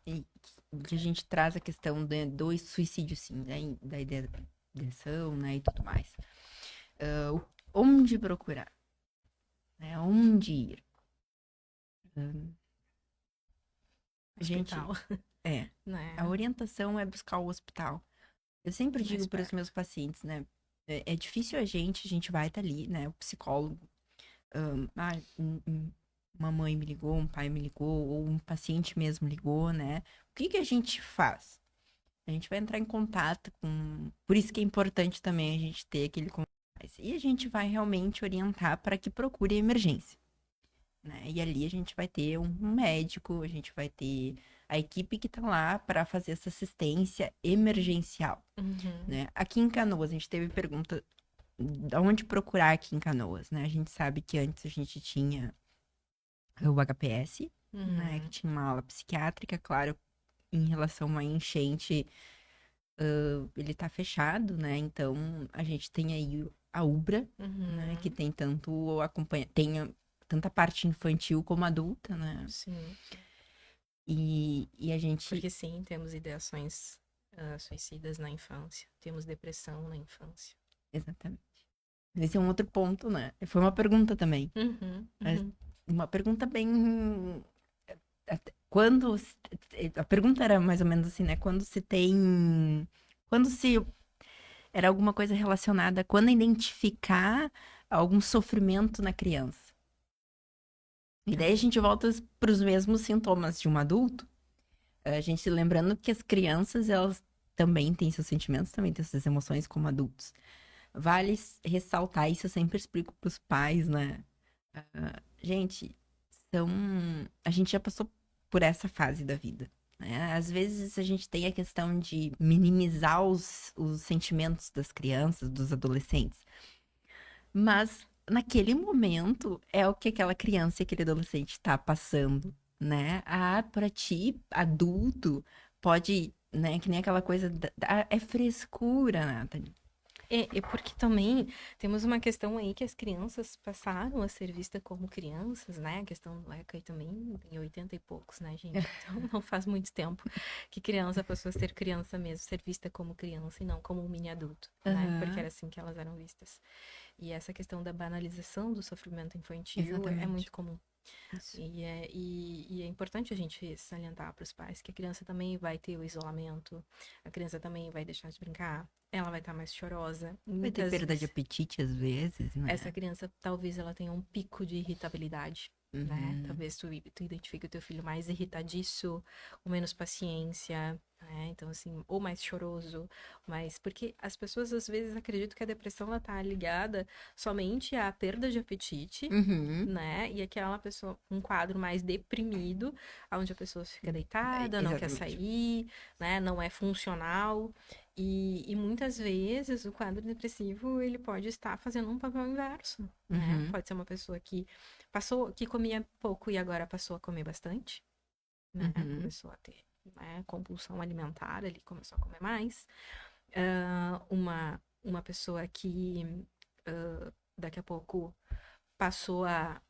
Speaker 2: E que a gente traz a questão do suicídio, sim, né? Da ideação, né? E tudo mais. Onde procurar? Né? Onde ir? Ah, a gente,
Speaker 1: Hospital,
Speaker 2: a
Speaker 1: né?
Speaker 2: orientação é buscar o hospital. Eu sempre
Speaker 1: Mais
Speaker 2: digo para os meus
Speaker 1: perto.
Speaker 2: pacientes, né? É difícil a gente vai estar ali, né? O psicólogo. Uma mãe me ligou, um pai me ligou, ou um paciente mesmo ligou, né? O que que a gente faz? A gente vai entrar em contato com. Por isso que é importante também a gente ter aquele contato. E a gente vai realmente orientar para que procure a emergência, né? E ali a gente vai ter um médico, a gente vai ter a equipe que está lá para fazer essa assistência emergencial,
Speaker 1: Uhum,
Speaker 2: né? Aqui em Canoas, a gente teve pergunta de onde procurar aqui em Canoas, né? A gente sabe que antes a gente tinha o HPS, né? Que
Speaker 1: uhum,
Speaker 2: tinha uma ala psiquiátrica, claro, em relação a uma enchente, ele tá fechado, né? Então a gente tem aí a UBRA, né? Que
Speaker 1: uhum.
Speaker 2: tem tanto tem tanta parte infantil como adulta, né?
Speaker 1: Sim, sim.
Speaker 2: E a gente.
Speaker 1: Porque sim, temos ideações suicidas na infância. Temos depressão na infância.
Speaker 2: Exatamente. Esse é um outro ponto, né? Foi uma pergunta também.
Speaker 1: Uhum,
Speaker 2: Mas
Speaker 1: uhum.
Speaker 2: uma pergunta bem. Quando. A pergunta era mais ou menos assim, né? Quando se tem. Quando se. Era alguma coisa relacionada a quando identificar algum sofrimento na criança. E daí a
Speaker 1: Ah,
Speaker 2: gente volta para os mesmos sintomas de um adulto. A gente lembrando que as crianças, elas também têm seus sentimentos, também têm suas emoções como adultos. Vale ressaltar isso, eu sempre explico para os pais, né? Gente, são... a gente já passou por essa fase da vida, né? Às vezes a gente tem a questão de minimizar os sentimentos das crianças, dos adolescentes. Mas naquele momento é o que aquela criança e aquele adolescente está passando, né? Ah, para ti, adulto, pode, né? Que nem aquela coisa é frescura, Nathalie.
Speaker 1: é porque também temos uma questão aí que as crianças passaram a ser vistas como crianças, né? A questão do ECA aí também tem 80 e poucos, né, gente? Então não faz muito tempo que criança passou a ser criança mesmo, ser vista como criança e não como um mini adulto, né? Porque
Speaker 2: Aham,
Speaker 1: era assim que elas eram vistas. E essa questão da banalização do sofrimento infantil é
Speaker 2: exatamente.
Speaker 1: muito comum.
Speaker 2: Isso.
Speaker 1: E é importante a gente salientar para os pais que a criança também vai ter o isolamento, a criança também vai deixar de brincar, ela vai estar mais chorosa.
Speaker 2: Vai ter
Speaker 1: Muitas
Speaker 2: perda de
Speaker 1: vezes,
Speaker 2: apetite às vezes,
Speaker 1: essa
Speaker 2: né?
Speaker 1: criança talvez ela tenha um pico de irritabilidade. Né?
Speaker 2: Uhum.
Speaker 1: Talvez tu identifique o teu filho mais irritadiço, com menos paciência, né? Então, assim, ou mais choroso, mas porque as pessoas às vezes acreditam que a depressão ela tá ligada somente à perda de apetite,
Speaker 2: Uhum.
Speaker 1: né? E aquela pessoa, um quadro mais deprimido, onde a pessoa fica deitada, não quer
Speaker 2: Exatamente.
Speaker 1: sair, né? Não é funcional. E muitas vezes o quadro depressivo ele pode estar fazendo um papel inverso, né?
Speaker 2: Uhum.
Speaker 1: Pode ser uma pessoa que passou, que comia pouco e agora passou a comer bastante, né?
Speaker 2: Uhum.
Speaker 1: Começou a ter, né, compulsão alimentar, ele começou a comer mais. Uma pessoa que daqui a pouco passou a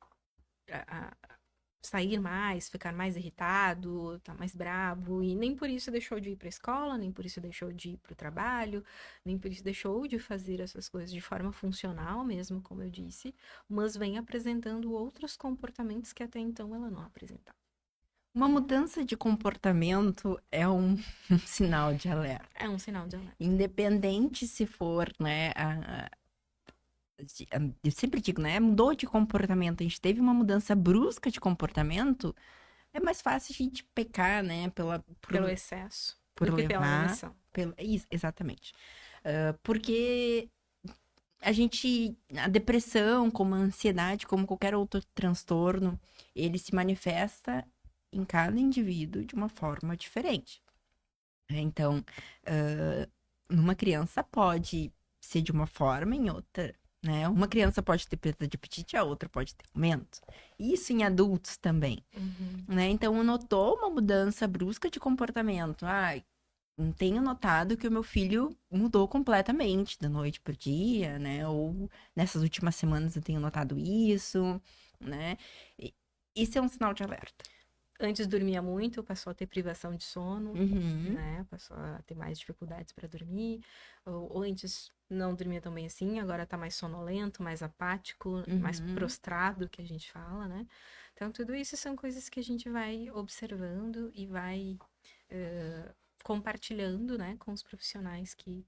Speaker 1: sair mais, ficar mais irritado, tá mais bravo, e nem por isso deixou de ir para a escola, nem por isso deixou de ir para o trabalho, nem por isso deixou de fazer essas coisas de forma funcional mesmo, como eu disse, mas vem apresentando outros comportamentos que até então ela não apresentava.
Speaker 2: Uma mudança de comportamento é um, um sinal de alerta.
Speaker 1: É um sinal de alerta.
Speaker 2: Independente se for, né, eu sempre digo, né, mudou de comportamento, a gente teve uma mudança brusca de comportamento, é mais fácil a gente pecar, né,
Speaker 1: Pelo excesso
Speaker 2: por
Speaker 1: do que pela
Speaker 2: levar,
Speaker 1: omissão.
Speaker 2: isso, exatamente. Porque a depressão, como a ansiedade, como qualquer outro transtorno, ele se manifesta em cada indivíduo de uma forma diferente. Então, numa criança pode ser de uma forma, em outra, né? Uma criança pode ter perda de apetite, a outra pode ter aumento. Isso em adultos também,
Speaker 1: Uhum.
Speaker 2: né? Então, notou uma mudança brusca de comportamento. Ah, tenho notado que o meu filho mudou completamente da noite pro dia, né? Ou nessas últimas semanas eu tenho notado isso, né? Isso é um sinal de alerta.
Speaker 1: Antes dormia muito, passou a ter privação de sono,
Speaker 2: Uhum,
Speaker 1: né? Passou a ter mais dificuldades para dormir. Ou antes não dormia tão bem assim, agora tá mais sonolento, mais apático, mais
Speaker 2: uhum.
Speaker 1: prostrado, que a gente fala, né? Então, tudo isso são coisas que a gente vai observando e vai eh, compartilhando, né, com os profissionais que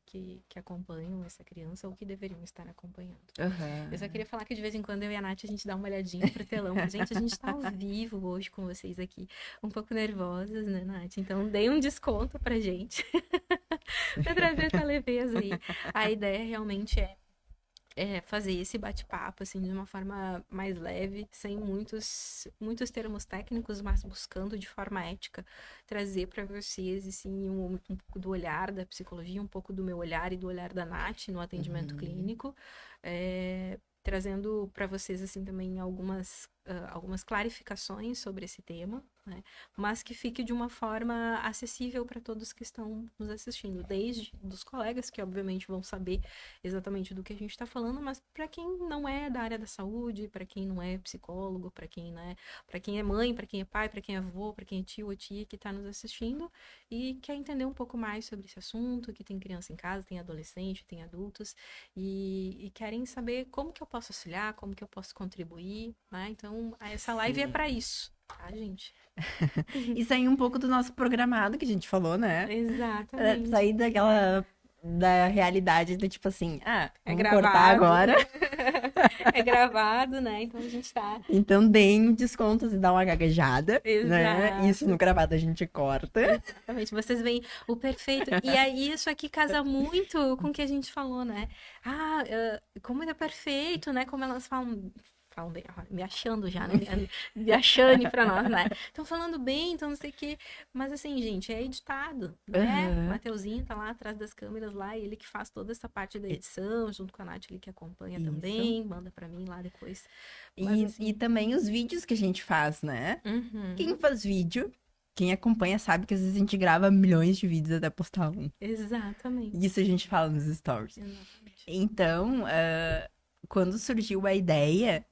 Speaker 1: acompanham essa criança ou que deveriam estar acompanhando. Eu só
Speaker 2: Aham.
Speaker 1: queria falar que de vez em quando eu e a Nath a gente dá uma olhadinha pro telão, porque, gente, a gente tá ao vivo hoje com vocês aqui, um pouco nervosas, né, Nath? Então, dei um desconto pra gente, pra trazer essa leveza aí. A ideia realmente é fazer esse bate-papo, assim, de uma forma mais leve, sem muitos termos técnicos, mas buscando de forma ética trazer para vocês, assim, um pouco do olhar da psicologia, um pouco do meu olhar e do olhar da Nath no atendimento
Speaker 2: Uhum.
Speaker 1: clínico, trazendo para vocês, assim, também algumas clarificações sobre esse tema, né? Mas que fique de uma forma acessível para todos que estão nos assistindo, desde dos colegas, que obviamente vão saber exatamente do que a gente está falando, mas para quem não é da área da saúde, para quem não é psicólogo, para quem é mãe, para quem é pai, para quem é avô, para quem é tio ou tia que está nos assistindo e quer entender um pouco mais sobre esse assunto, que tem criança em casa, tem adolescente, tem adultos e querem saber como que eu posso auxiliar, como que eu posso contribuir, né? Então, essa live é
Speaker 2: Sim.
Speaker 1: para isso, tá, gente?
Speaker 2: Isso aí um pouco do nosso programado que a gente falou, né?
Speaker 1: Exatamente.
Speaker 2: Sair daquela da realidade do tipo assim,
Speaker 1: É
Speaker 2: vamos cortar
Speaker 1: gravado.
Speaker 2: agora.
Speaker 1: É gravado, né? Então a gente tá.
Speaker 2: Então deem descontos e dá uma gaguejada, né? Isso no
Speaker 1: Exato.
Speaker 2: gravado a gente corta.
Speaker 1: Exatamente. Vocês veem o perfeito. E aí, isso aqui casa muito com o que a gente falou, né? Como ele é perfeito, né? Como elas falam bem, ó, me achando já, né? Me achando pra nós, né? Estão falando bem, então não sei o quê. Mas assim, gente, é editado, né? O
Speaker 2: Aham.
Speaker 1: Mateuzinho tá lá atrás das câmeras lá, ele que faz toda essa parte da edição, junto com a Nath, ele que acompanha
Speaker 2: Isso.
Speaker 1: também, manda pra mim lá depois. Mas
Speaker 2: E
Speaker 1: assim.
Speaker 2: também os vídeos que a gente faz, né? Quem
Speaker 1: Uhum,
Speaker 2: faz vídeo, quem acompanha sabe que às vezes a gente grava milhões de vídeos até postar um. E
Speaker 1: exatamente.
Speaker 2: isso a gente fala nos stories.
Speaker 1: Exatamente.
Speaker 2: Então, quando surgiu a ideia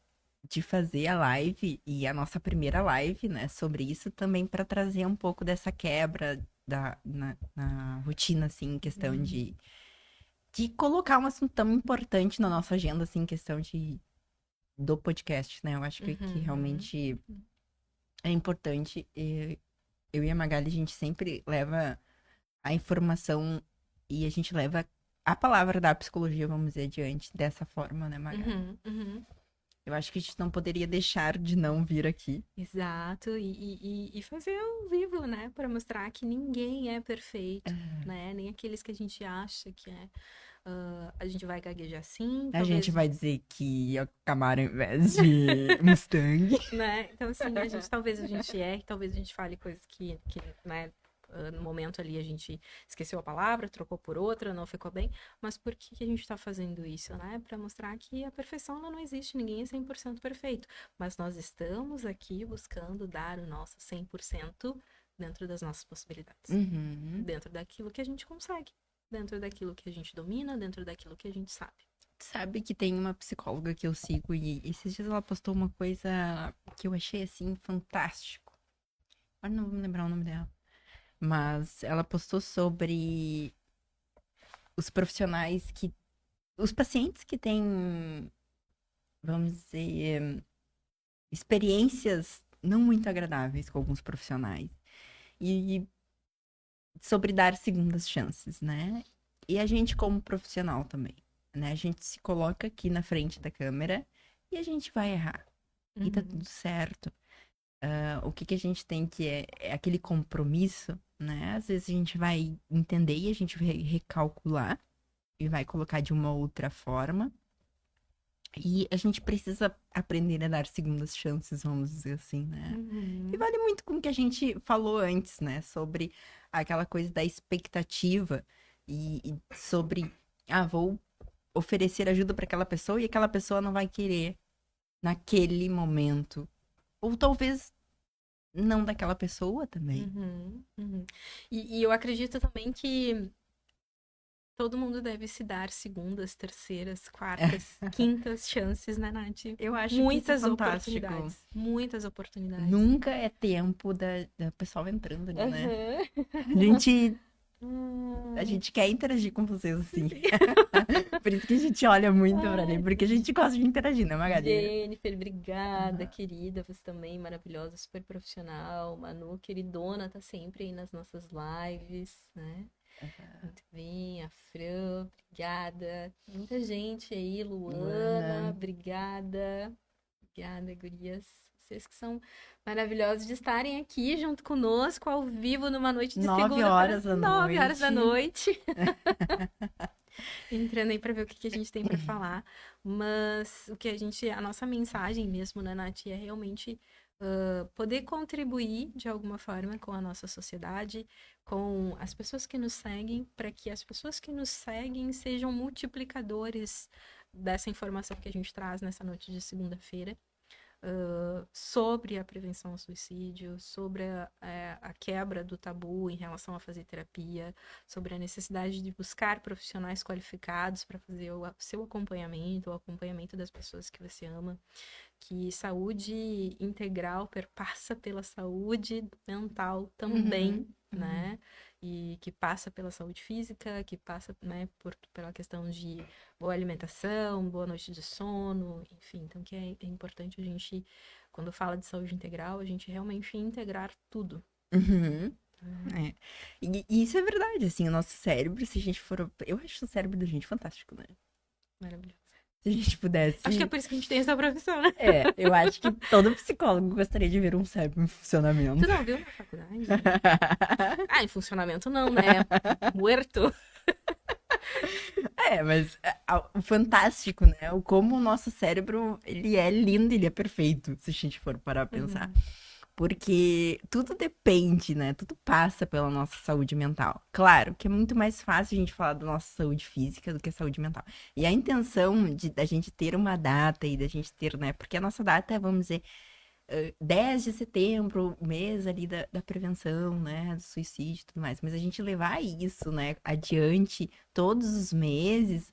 Speaker 2: de fazer a live, e a nossa primeira live, né, sobre isso, também para trazer um pouco dessa quebra na rotina, assim, em questão
Speaker 1: Uhum,
Speaker 2: de colocar um assunto tão importante na nossa agenda, assim, em questão do podcast, né? Eu acho que
Speaker 1: uhum.
Speaker 2: realmente é importante. E eu e a Magali, a gente sempre leva a informação e a gente leva a palavra da psicologia, vamos dizer, adiante dessa forma, né, Magali?
Speaker 1: Uhum, uhum.
Speaker 2: Eu acho que a gente não poderia deixar de não vir aqui.
Speaker 1: Exato, e fazer ao vivo, né? Para mostrar que ninguém é perfeito, né? Nem aqueles que a gente acha que é. A gente vai gaguejar sim,
Speaker 2: A gente
Speaker 1: talvez,
Speaker 2: vai dizer que é o Camaro ao invés de Mustang.
Speaker 1: né? Então, assim, talvez a gente erre, talvez a gente fale coisas que né? No momento ali a gente esqueceu a palavra, trocou por outra, não ficou bem, mas por que que a gente está fazendo isso, né? Para mostrar que a perfeição ela não existe, ninguém é 100% perfeito, mas nós estamos aqui buscando dar o nosso 100% dentro das nossas possibilidades,
Speaker 2: Uhum.
Speaker 1: dentro daquilo que a gente consegue, dentro daquilo que a gente domina, dentro daquilo que a gente sabe.
Speaker 2: Sabe que tem uma psicóloga que eu sigo e esses dias ela postou uma coisa que eu achei assim fantástico. Agora não vou me lembrar o nome dela. Mas ela postou sobre os profissionais que. Os pacientes que têm, vamos dizer, experiências não muito agradáveis com alguns profissionais. E sobre dar segundas chances, né? E a gente, como profissional também, né? A gente se coloca aqui na frente da câmera e a gente vai errar. E tá tudo
Speaker 1: Uhum,
Speaker 2: certo. O que que a gente tem que é aquele compromisso, né? Às vezes a gente vai entender e a gente vai recalcular e vai colocar de uma outra forma. E a gente precisa aprender a dar segundas chances, vamos dizer assim, né? E
Speaker 1: uhum,
Speaker 2: vale muito com o que a gente falou antes, né? Sobre aquela coisa da expectativa e sobre, vou oferecer ajuda para aquela pessoa e aquela pessoa não vai querer naquele momento. Ou talvez não daquela pessoa também.
Speaker 1: uhum, uhum. E eu acredito também que todo mundo deve se dar segundas, terceiras, quartas, quintas chances, né, Nath?
Speaker 2: Eu acho que isso é
Speaker 1: Muitas
Speaker 2: fantástico.
Speaker 1: oportunidades. Muitas oportunidades.
Speaker 2: Nunca é tempo da pessoal entrando ali, né?
Speaker 1: Aham.
Speaker 2: A gente, a
Speaker 1: Ai,
Speaker 2: gente quer interagir com vocês, assim.
Speaker 1: sim.
Speaker 2: Por isso que a gente olha muito pra ali,
Speaker 1: Ai,
Speaker 2: porque a gente gosta de interagir, né, Magali?
Speaker 1: Jennifer, obrigada,
Speaker 2: Aham.
Speaker 1: querida. Você também maravilhosa, super profissional. Manu, queridona, tá sempre aí nas nossas lives, né? Muito bem, a Fran, obrigada. Muita gente aí, Luana,
Speaker 2: Luana,
Speaker 1: obrigada. Obrigada, gurias. Vocês que são maravilhosos de estarem aqui junto conosco, ao vivo, numa noite de
Speaker 2: nove
Speaker 1: segunda para
Speaker 2: horas da
Speaker 1: 9 horas da
Speaker 2: noite.
Speaker 1: noite. Entrando aí para ver o que que a gente tem para falar. Mas o que a nossa mensagem mesmo, né, Nath, é realmente poder contribuir de alguma forma com a nossa sociedade, com as pessoas que nos seguem, para que as pessoas que nos seguem sejam multiplicadores dessa informação que a gente traz nessa noite de segunda-feira sobre a prevenção ao suicídio, sobre a quebra do tabu em relação a fazer terapia, sobre a necessidade de buscar profissionais qualificados para fazer o seu acompanhamento, o acompanhamento das pessoas que você ama, que saúde integral perpassa pela saúde mental também,
Speaker 2: Uhum, uhum.
Speaker 1: né? E que passa pela saúde física, que passa, né, pela questão de boa alimentação, boa noite de sono, enfim. Então, que é importante a gente, quando fala de saúde integral, a gente realmente integrar tudo.
Speaker 2: Uhum.
Speaker 1: Né?
Speaker 2: É. E isso é verdade, assim, o nosso cérebro, se a gente for. Eu acho o cérebro da gente fantástico, né?
Speaker 1: Maravilhoso.
Speaker 2: Se a gente
Speaker 1: Acho que é
Speaker 2: pudesse.
Speaker 1: por isso que a gente tem essa profissão, né?
Speaker 2: É, eu acho que todo psicólogo gostaria de ver um cérebro em
Speaker 1: Tu
Speaker 2: funcionamento.
Speaker 1: não viu na faculdade? Ah, em funcionamento não, né? Muerto.
Speaker 2: É, mas o fantástico, né? O como o nosso cérebro, ele é lindo, ele é perfeito, se a gente for parar a pensar.
Speaker 1: Uhum.
Speaker 2: Porque tudo depende, né? Tudo passa pela nossa saúde mental. Claro que é muito mais fácil a gente falar da nossa saúde física do que a saúde mental. E a intenção da gente ter uma data e da gente ter, né? Porque a nossa data é, vamos dizer, 10 de setembro, o mês ali da prevenção, né? Do suicídio e tudo mais. Mas a gente levar isso, né? Adiante todos os meses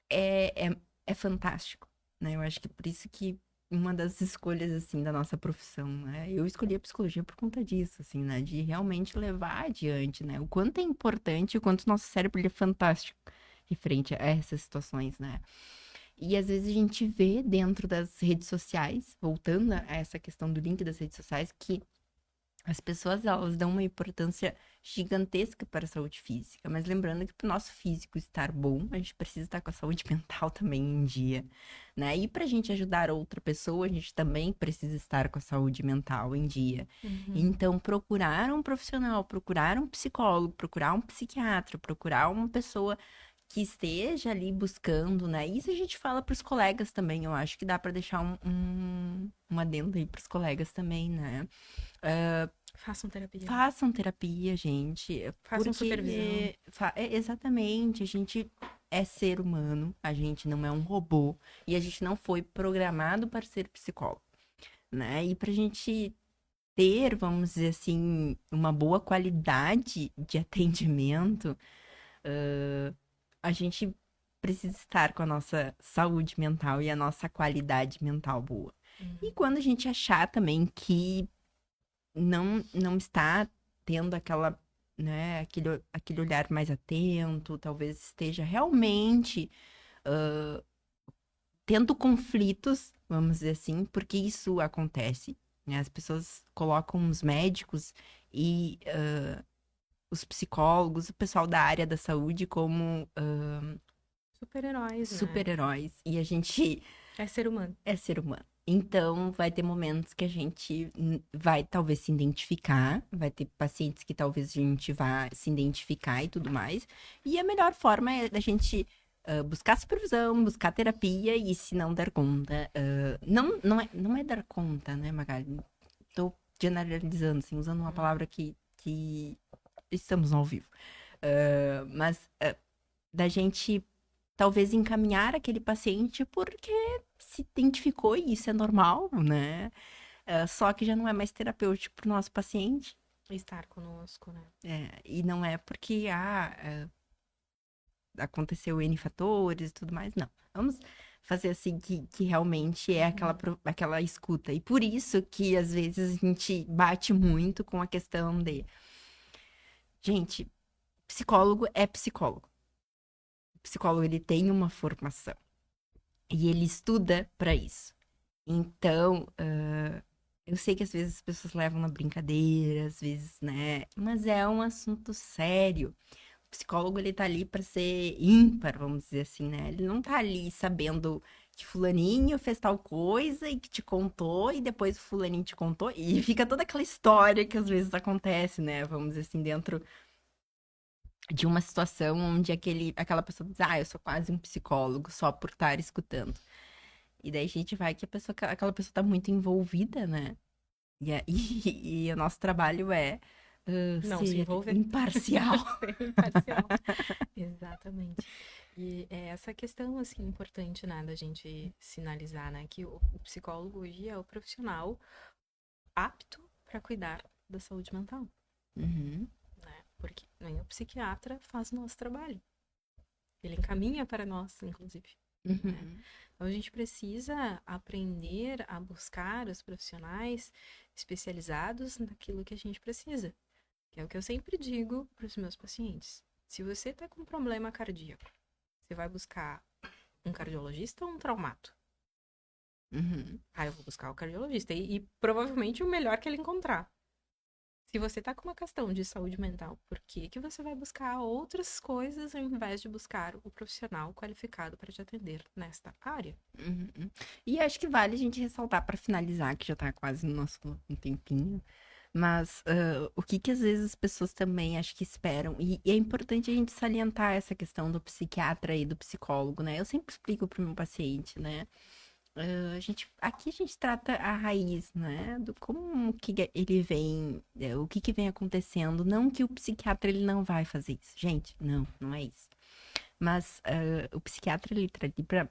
Speaker 2: é fantástico, né? Eu acho que por isso que uma das escolhas, assim, da nossa profissão, né? Eu escolhi a psicologia por conta disso, assim, né? De realmente levar adiante, né? O quanto é importante, o quanto o nosso cérebro ele é fantástico de frente a essas situações, né? E às vezes a gente vê dentro das redes sociais, voltando a essa questão do link das redes sociais, que as pessoas, elas dão uma importância gigantesca para a saúde física, mas lembrando que para o nosso físico estar bom, a gente precisa estar com a saúde mental também em dia, né? E para a gente ajudar outra pessoa, a gente também precisa estar com a saúde mental em dia.
Speaker 1: Uhum.
Speaker 2: Então, procurar um profissional, procurar um psicólogo, procurar um psiquiatra, procurar uma pessoa que esteja ali buscando, né? Isso a gente fala para os colegas também, eu acho que dá para deixar um adendo aí para os colegas também, né?
Speaker 1: Façam terapia.
Speaker 2: Façam terapia, gente,
Speaker 1: Façam supervisão.
Speaker 2: porque exatamente, a gente é ser humano, a gente não é um robô e a gente não foi programado para ser psicólogo, né? E pra gente ter, vamos dizer assim, uma boa qualidade de atendimento, a gente precisa estar com a nossa saúde mental e a nossa qualidade mental boa. E
Speaker 1: Uhum.
Speaker 2: quando a gente achar também que não está tendo aquela, né, aquele olhar mais atento, talvez esteja realmente tendo conflitos, vamos dizer assim, porque isso acontece, né? As pessoas colocam os médicos e os psicólogos, o pessoal da área da saúde como
Speaker 1: Super-heróis, né?
Speaker 2: super-heróis e a gente
Speaker 1: É ser humano.
Speaker 2: é ser humano. Então, vai ter momentos que a gente vai talvez se identificar, vai ter pacientes que talvez a gente vá se identificar e tudo mais. E a melhor forma é da gente buscar supervisão, buscar terapia e se não der conta, não é dar conta, né, Magali? Tô generalizando, assim, usando uma
Speaker 1: Uhum.
Speaker 2: palavra que estamos no ao vivo. Mas da gente talvez encaminhar aquele paciente porque se identificou e isso é normal, né? Só que já não é mais terapêutico para o nosso paciente.
Speaker 1: Estar conosco, né?
Speaker 2: E não é porque, aconteceu N fatores e tudo mais. Não. Vamos fazer assim que realmente é aquela escuta. E por isso que às vezes a gente bate muito com a questão de, gente, psicólogo é psicólogo. O psicólogo ele tem uma formação e ele estuda para isso. Então, eu sei que às vezes as pessoas levam na brincadeira, às vezes, né? Mas é um assunto sério. O psicólogo, ele tá ali para ser ímpar, vamos dizer assim, né? Ele não tá ali sabendo que fulaninho fez tal coisa e que te contou, e depois o fulaninho te contou, e fica toda aquela história que às vezes acontece, né? Vamos dizer assim, dentro de uma situação onde aquela pessoa diz, eu sou quase um psicólogo só por estar escutando. E daí a gente vai que aquela pessoa tá muito envolvida, né? E o nosso trabalho é
Speaker 1: Não se
Speaker 2: ser
Speaker 1: envolver.
Speaker 2: imparcial.
Speaker 1: Ser imparcial. Exatamente. E é essa questão, assim, importante, né, da gente sinalizar, né, que o psicólogo hoje é o profissional apto para cuidar da saúde mental,
Speaker 2: Uhum,
Speaker 1: né? Porque nem o psiquiatra faz o nosso trabalho. Ele encaminha para nós, inclusive, né?
Speaker 2: uhum,
Speaker 1: Então a gente precisa aprender a buscar os profissionais especializados naquilo que a gente precisa, que é o que eu sempre digo para os meus pacientes. Se você está com um problema cardíaco, você vai buscar um cardiologista ou um traumato?
Speaker 2: uhum.
Speaker 1: Eu vou buscar o cardiologista e provavelmente o melhor que ele encontrar. Se você tá com uma questão de saúde mental, por que que você vai buscar outras coisas ao invés de buscar o profissional qualificado para te atender nesta área?
Speaker 2: Uhum. E acho que vale a gente ressaltar para finalizar, que já tá quase no nosso um tempinho. Mas o que que às vezes as pessoas também acho que esperam, e é importante a gente salientar essa questão do psiquiatra e do psicólogo, né? Eu sempre explico pro meu paciente, né? Aqui a gente trata a raiz, né? Do como que ele vem, o que que vem acontecendo. Não que o psiquiatra ele não vai fazer isso. Gente, não, não é isso. Mas o psiquiatra ele tá ali para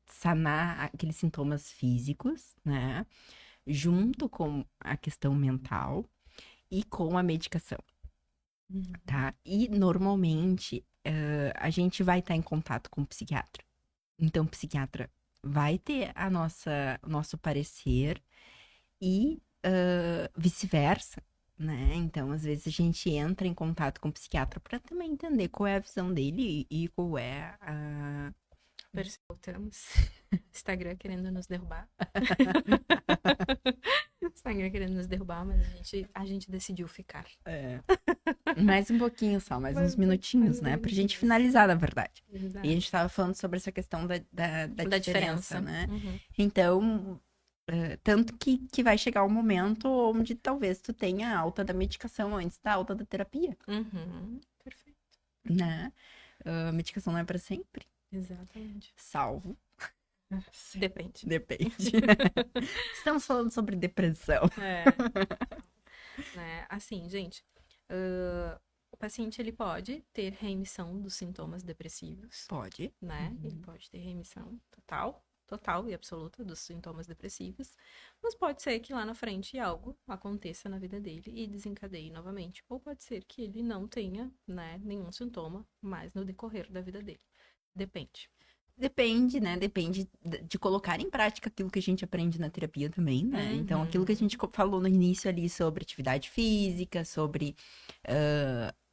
Speaker 2: sanar aqueles sintomas físicos, né? Junto com a questão mental e com a medicação,
Speaker 1: Uhum.
Speaker 2: tá? E normalmente a gente vai estar em contato com o psiquiatra. Então, o psiquiatra vai ter o nosso parecer e vice-versa, né? Então, às vezes a gente entra em contato com o psiquiatra para também entender qual é a visão dele e qual é a.
Speaker 1: Voltamos. Instagram querendo nos derrubar. Instagram querendo nos derrubar, mas a gente decidiu ficar.
Speaker 2: É, mais um pouquinho só, mais uns
Speaker 1: Mais
Speaker 2: minutinhos,
Speaker 1: uns
Speaker 2: né? Pra gente
Speaker 1: minutinhos.
Speaker 2: finalizar, na verdade. E a
Speaker 1: Exato.
Speaker 2: gente tava falando sobre essa questão da
Speaker 1: Da
Speaker 2: diferença,
Speaker 1: diferença.
Speaker 2: né?
Speaker 1: Uhum.
Speaker 2: Então, tanto que vai chegar um momento onde talvez tu tenha alta da medicação antes da alta da terapia,
Speaker 1: Uhum. Perfeito.
Speaker 2: né? A medicação não é pra sempre,
Speaker 1: Exatamente.
Speaker 2: salvo.
Speaker 1: Depende.
Speaker 2: Depende. Estamos falando sobre depressão.
Speaker 1: É. Né? Assim, gente, o paciente ele pode ter remissão dos sintomas depressivos,
Speaker 2: Pode.
Speaker 1: né? Ele
Speaker 2: Uhum.
Speaker 1: pode ter remissão total e absoluta dos sintomas depressivos, mas pode ser que lá na frente algo aconteça na vida dele e desencadeie novamente, ou pode ser que ele não tenha, né, nenhum sintoma mais no decorrer da vida dele. Depende.
Speaker 2: Depende, né? Depende de colocar em prática aquilo que a gente aprende na terapia também, né? Então, aquilo que a gente
Speaker 1: Uhum.
Speaker 2: falou no início ali sobre atividade física, sobre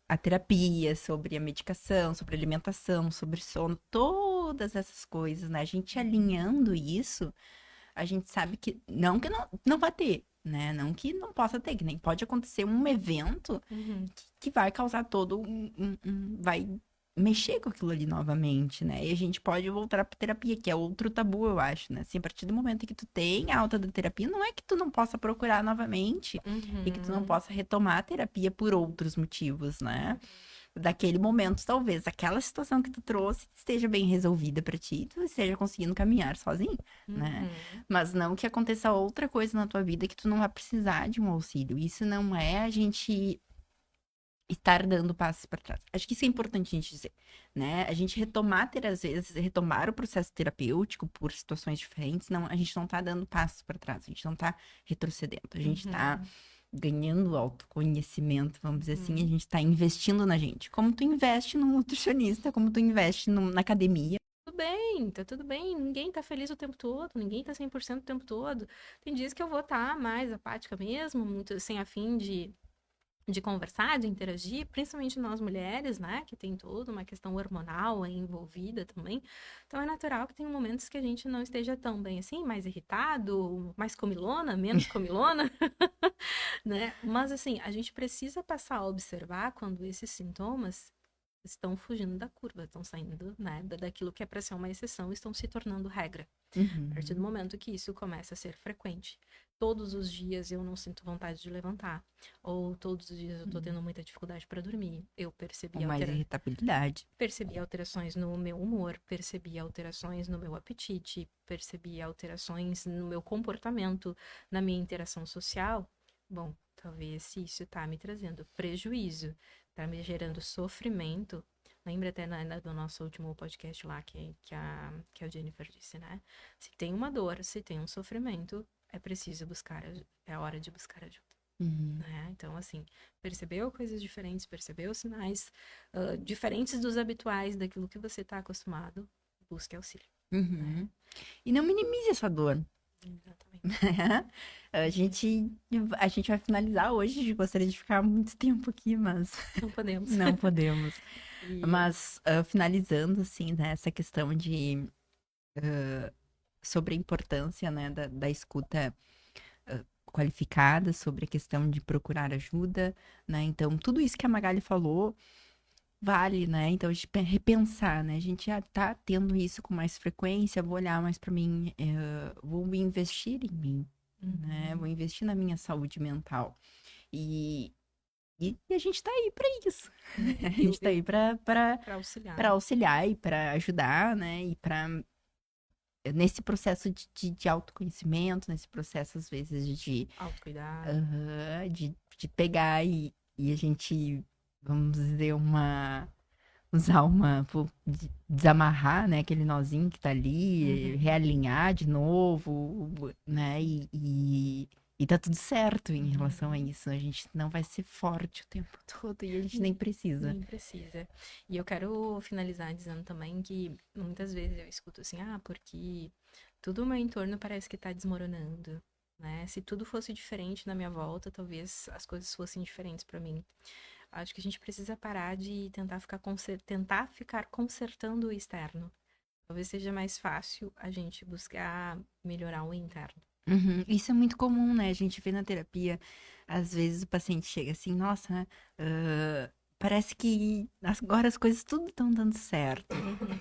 Speaker 2: a terapia, sobre a medicação, sobre alimentação, sobre sono, todas essas coisas, né? A gente alinhando isso, a gente sabe que não vai ter, né? Não que não possa ter, que nem pode acontecer um evento
Speaker 1: Uhum.
Speaker 2: que vai causar todo vai mexer com aquilo ali novamente, né? E a gente pode voltar pra terapia, que é outro tabu, eu acho, né? Assim, a partir do momento que tu tem alta da terapia, não é que tu não possa procurar novamente e que tu não
Speaker 1: Uhum.
Speaker 2: possa retomar a terapia por outros motivos, né? Daquele momento, talvez aquela situação que tu trouxe esteja bem resolvida pra ti, tu esteja conseguindo caminhar sozinho, né?
Speaker 1: Uhum.
Speaker 2: Mas não que aconteça outra coisa na tua vida que tu não vai precisar de um auxílio. Isso não é a gente estar dando passos para trás. Acho que isso é importante a gente dizer, né? A gente às vezes, retomar o processo terapêutico por situações diferentes, não, a gente não tá dando passos para trás, a gente não tá retrocedendo, a gente tá
Speaker 1: Uhum.
Speaker 2: ganhando autoconhecimento, vamos dizer assim, a
Speaker 1: Uhum.
Speaker 2: gente tá investindo na gente. Como tu investe num nutricionista, como tu investe na academia.
Speaker 1: Tudo bem, tá tudo bem. Ninguém tá feliz o tempo todo, ninguém tá 100% o tempo todo. Tem dias que eu vou estar mais apática mesmo, muito sem a fim de conversar, de interagir, principalmente nós mulheres, né, que tem toda uma questão hormonal aí envolvida também. Então é natural que tem momentos que a gente não esteja tão bem assim, mais irritado, mais comilona, menos comilona, né? Mas assim, a gente precisa passar a observar quando esses sintomas estão fugindo da curva, estão saindo, né, daquilo que é para ser uma exceção, estão se tornando regra. A partir do
Speaker 2: Uhum.
Speaker 1: momento que isso começa a ser frequente, todos os dias eu não sinto vontade de levantar, ou todos os dias eu tô tendo muita dificuldade para dormir, eu
Speaker 2: Ou mais irritabilidade.
Speaker 1: percebi alterações no meu humor, percebi alterações no meu apetite, percebi alterações no meu comportamento, na minha interação social. Bom, talvez se isso tá me trazendo prejuízo, tá me gerando sofrimento. Lembra até do nosso último podcast lá que a Jennifer disse, né? Se tem uma dor, se tem um sofrimento, é preciso buscar, é hora de buscar ajuda.
Speaker 2: Uhum.
Speaker 1: Né? Então, assim, percebeu coisas diferentes, percebeu sinais diferentes dos habituais, daquilo que você está acostumado, busque auxílio. Né?
Speaker 2: Uhum. E não minimize essa dor.
Speaker 1: Exatamente.
Speaker 2: A gente, a gente vai finalizar hoje. A gente gostaria de ficar muito tempo aqui, mas
Speaker 1: Não podemos.
Speaker 2: não podemos.
Speaker 1: E,
Speaker 2: Mas finalizando, assim, né, essa questão de sobre a importância, né, da escuta qualificada, sobre a questão de procurar ajuda, né? Então, tudo isso que a Magali falou vale, né? Então, a gente repensar, né? A gente já tá tendo isso com mais frequência, vou olhar mais pra mim, vou investir em mim, né? Vou
Speaker 1: uhum,
Speaker 2: investir na minha saúde mental. E, e a gente tá aí pra isso. A
Speaker 1: eu,
Speaker 2: gente tá aí pra
Speaker 1: para auxiliar.
Speaker 2: para auxiliar e pra ajudar, né? E pra nesse processo de autoconhecimento, nesse processo, às vezes,
Speaker 1: Autocuidado.
Speaker 2: de pegar e a gente, vamos dizer, usar desamarrar, né, aquele nozinho que tá ali,
Speaker 1: Uhum,
Speaker 2: realinhar de novo, né, e tá tudo certo em relação a
Speaker 1: uhum.
Speaker 2: isso. A gente não vai ser forte o tempo todo e a gente nem precisa.
Speaker 1: Nem precisa. E eu quero finalizar dizendo também que muitas vezes eu escuto assim, porque tudo ao meu entorno parece que tá desmoronando, né? Se tudo fosse diferente na minha volta, talvez as coisas fossem diferentes para mim. Acho que a gente precisa parar de tentar ficar consertando o externo. Talvez seja mais fácil a gente buscar melhorar o interno.
Speaker 2: Uhum. Isso é muito comum, né? A gente vê na terapia, às vezes o paciente chega assim, nossa, parece que agora as coisas tudo estão dando certo.
Speaker 1: Uhum.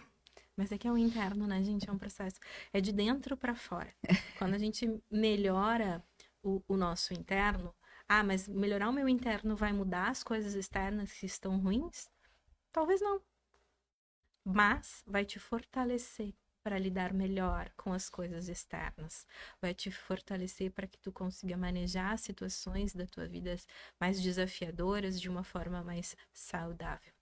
Speaker 1: Mas é que é o interno, né, gente? É um processo. É de dentro para fora. Quando a gente melhora o nosso interno, mas melhorar o meu interno vai mudar as coisas externas que estão ruins? Talvez não. Mas vai te fortalecer para lidar melhor com as coisas externas. Vai te fortalecer para que tu consiga manejar as situações da tua vida mais desafiadoras de uma forma mais saudável.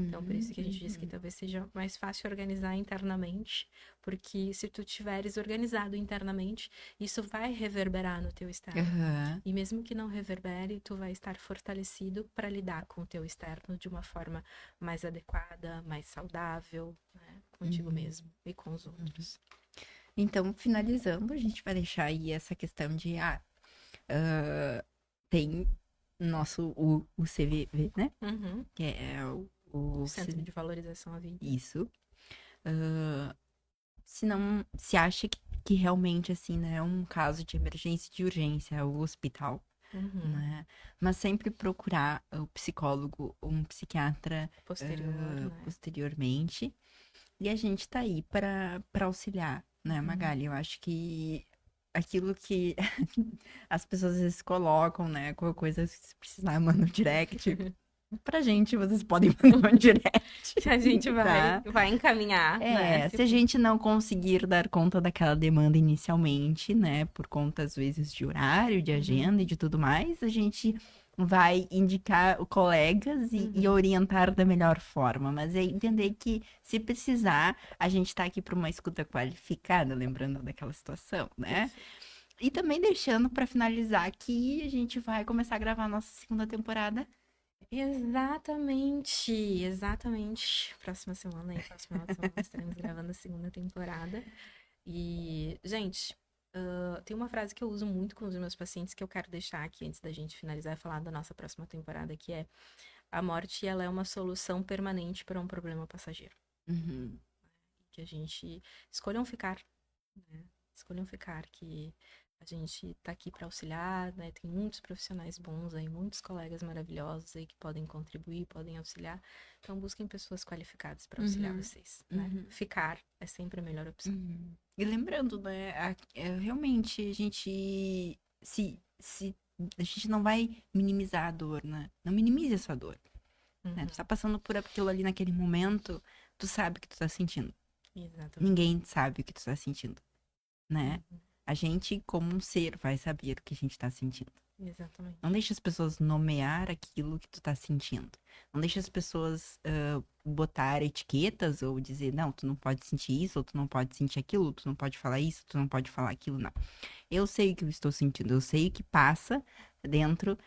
Speaker 1: Então, por isso
Speaker 2: Uhum,
Speaker 1: que a gente diz que
Speaker 2: uhum.
Speaker 1: talvez seja mais fácil organizar internamente, porque se tu tiveres organizado internamente, isso vai reverberar no teu externo.
Speaker 2: Aham.
Speaker 1: E mesmo que não reverbere, tu vai estar fortalecido para lidar com o teu externo de uma forma mais adequada, mais saudável, né? Contigo
Speaker 2: Uhum.
Speaker 1: mesmo e com os outros.
Speaker 2: Então, finalizando, a gente vai deixar aí essa questão de, tem o CVV, né?
Speaker 1: Uhum.
Speaker 2: Que é
Speaker 1: O Centro de Valorização à Vida.
Speaker 2: isso. Se não, se acha que realmente, assim, né, é um caso de emergência e de urgência, é o hospital,
Speaker 1: Uhum.
Speaker 2: né? Mas sempre procurar o psicólogo ou um psiquiatra
Speaker 1: Posterior, né?
Speaker 2: posteriormente. E a gente tá aí para auxiliar, né,
Speaker 1: Uhum.
Speaker 2: Magali? Eu acho que aquilo que as pessoas às vezes colocam, né, qualquer coisa, se precisar, manda um direct. Pra gente, vocês podem mandar um direct,
Speaker 1: Que a gente vai,
Speaker 2: tá?
Speaker 1: vai encaminhar, né?
Speaker 2: É, se a gente não conseguir dar conta daquela demanda inicialmente, né, por conta às vezes de horário, de agenda e
Speaker 1: Uhum.
Speaker 2: de tudo mais, a gente vai indicar colegas e
Speaker 1: Uhum.
Speaker 2: orientar da melhor forma, mas é entender que se precisar, a gente tá aqui para uma escuta qualificada, lembrando daquela situação, né?
Speaker 1: Perfeito.
Speaker 2: E também deixando pra finalizar que a gente vai começar a gravar a nossa segunda temporada.
Speaker 1: Exatamente. Próxima semana aí, próxima semana, estaremos gravando a segunda temporada. E, gente, tem uma frase que eu uso muito com os meus pacientes que eu quero deixar aqui antes da gente finalizar e falar da nossa próxima temporada, que é: a morte, ela é uma solução permanente para um problema passageiro.
Speaker 2: Uhum.
Speaker 1: Que a gente escolham ficar, né? Escolham ficar, que a gente tá aqui para auxiliar, né? Tem muitos profissionais bons aí, muitos colegas maravilhosos aí que podem contribuir, podem auxiliar. Então busquem pessoas qualificadas para auxiliar vocês, né? Ficar é sempre a melhor opção.
Speaker 2: E lembrando, né, realmente a gente se a gente não vai minimizar a dor, né? Não minimize a sua dor. Né? Tu tá passando por aquilo ali naquele momento, tu sabe o que tu tá sentindo.
Speaker 1: Exatamente.
Speaker 2: Ninguém sabe o que tu tá sentindo, né? A gente, como um ser, vai saber o que a gente tá sentindo.
Speaker 1: Exatamente.
Speaker 2: Não deixa as pessoas nomear aquilo que tu tá sentindo. Não deixa as pessoas botar etiquetas ou dizer, não, tu não pode sentir isso, ou tu não pode sentir aquilo, tu não pode falar isso, tu não pode falar aquilo, não. Eu sei o que eu estou sentindo, eu sei o que passa dentro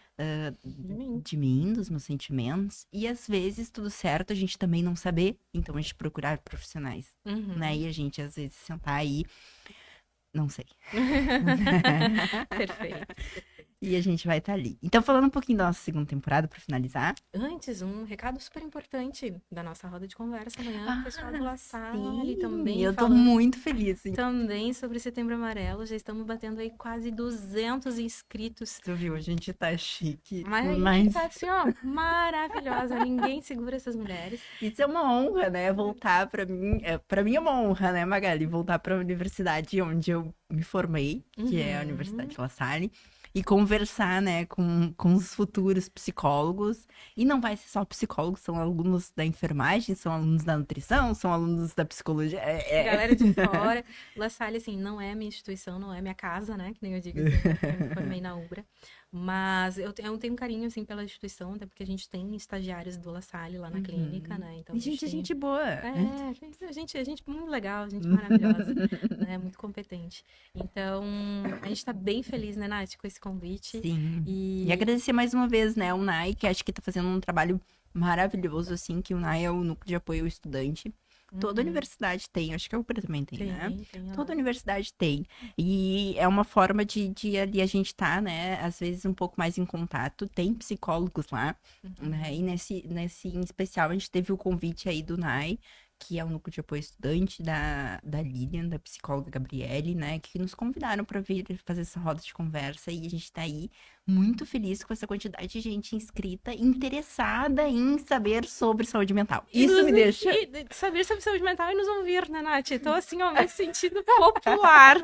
Speaker 2: de mim, dos meus sentimentos. E às vezes, tudo certo, a gente também não saber, então a gente procurar profissionais, né? E a gente, às vezes, sentar aí, não sei.
Speaker 1: Perfeito.
Speaker 2: E a gente vai estar ali. Então, falando um pouquinho da nossa segunda temporada, para finalizar.
Speaker 1: Antes, um recado super importante da nossa roda de conversa amanhã com o pessoal do La Salle
Speaker 2: Sim,
Speaker 1: também.
Speaker 2: eu tô muito feliz. Sim.
Speaker 1: Também sobre Setembro Amarelo. Já estamos batendo aí quase 200 inscritos.
Speaker 2: Tu viu, a gente tá chique.
Speaker 1: Mas tá assim, ó, maravilhosa. Ninguém segura essas mulheres.
Speaker 2: Isso é uma honra, né? Voltar pra mim. Pra mim é uma honra, né, Magali? Voltar pra universidade onde eu me formei, que é a Universidade La Salle. E conversar, né, com os futuros psicólogos. E não vai ser só psicólogos, são alunos da enfermagem, são alunos da nutrição, são alunos da psicologia.
Speaker 1: Galera de fora. La Salle, assim, não é minha instituição, não é minha casa, né? Que nem eu digo, assim, eu me formei na UBRA. Mas eu tenho um carinho, assim, pela instituição, até porque a gente tem estagiários do La Salle lá na clínica, né? Então,
Speaker 2: a gente é gente boa.
Speaker 1: A gente muito legal, gente maravilhosa, né? Muito competente. Então, a gente tá bem feliz, né, Nath, com esse convite.
Speaker 2: Sim. E agradecer mais uma vez, né, o NAI, que acho que tá fazendo um trabalho maravilhoso, assim, que o NAI é o Núcleo de Apoio ao Estudante. Toda universidade tem, acho que a UBRA também tem, né? Toda universidade tem. E é uma forma de ali a gente tá, né, às vezes um pouco mais em contato. Tem psicólogos lá, né? E nesse em especial a gente teve o convite aí do NAI, que é o Núcleo de Apoio Estudante da Lilian, da psicóloga Gabriele, né? Que nos convidaram para vir fazer essa roda de conversa e a gente tá aí muito feliz com essa quantidade de gente inscrita, interessada em saber sobre saúde mental. Isso me deixa...
Speaker 1: saber sobre saúde mental e nos ouvir, né, Nath? Tô assim, ó, me sentindo popular.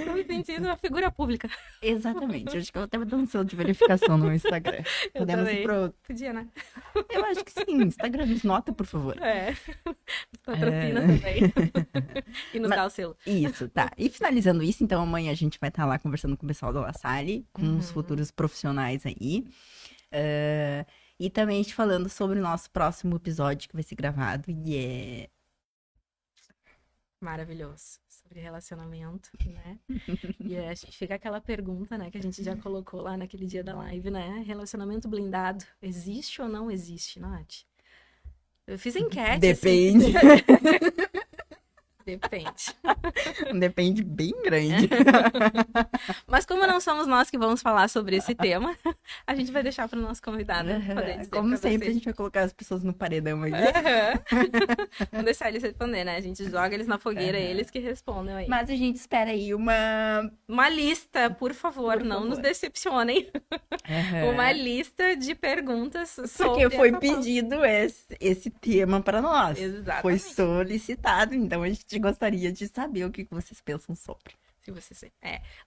Speaker 1: Tô me sentindo uma figura pública.
Speaker 2: Exatamente. Acho que eu até vou dar um selo de verificação no meu Instagram.
Speaker 1: Podemos ir pro... Podia, né?
Speaker 2: Eu acho que sim. Instagram, nos nota, por favor.
Speaker 1: Nos patrocina também. E nos dá o selo.
Speaker 2: Isso, tá. E finalizando isso, então amanhã a gente vai estar lá conversando com o pessoal da La Salle, com os futuros profissionais aí. E também a gente falando sobre o nosso próximo episódio que vai ser gravado e é...
Speaker 1: maravilhoso. Sobre relacionamento, né? E a gente fica aquela pergunta, né? Que a gente já colocou lá naquele dia da live, né? Relacionamento blindado, existe ou não existe, Nath? Eu fiz enquete.
Speaker 2: Depende.
Speaker 1: Assim. Depende.
Speaker 2: Depende bem grande.
Speaker 1: Mas como não somos nós que vamos falar sobre esse tema, a gente vai deixar para o nosso convidado poder dizer.
Speaker 2: Como sempre, a gente vai colocar as pessoas no paredão aí.
Speaker 1: Vamos deixar eles responder, né? A gente joga eles na fogueira, eles que respondem aí.
Speaker 2: Mas a gente espera aí uma
Speaker 1: lista, por favor, não nos decepcionem. Uma lista de perguntas sobre...
Speaker 2: Porque foi pedido esse tema para nós.
Speaker 1: Exatamente.
Speaker 2: Foi solicitado, então a gente gostaria de saber o que vocês pensam sobre.
Speaker 1: Se você...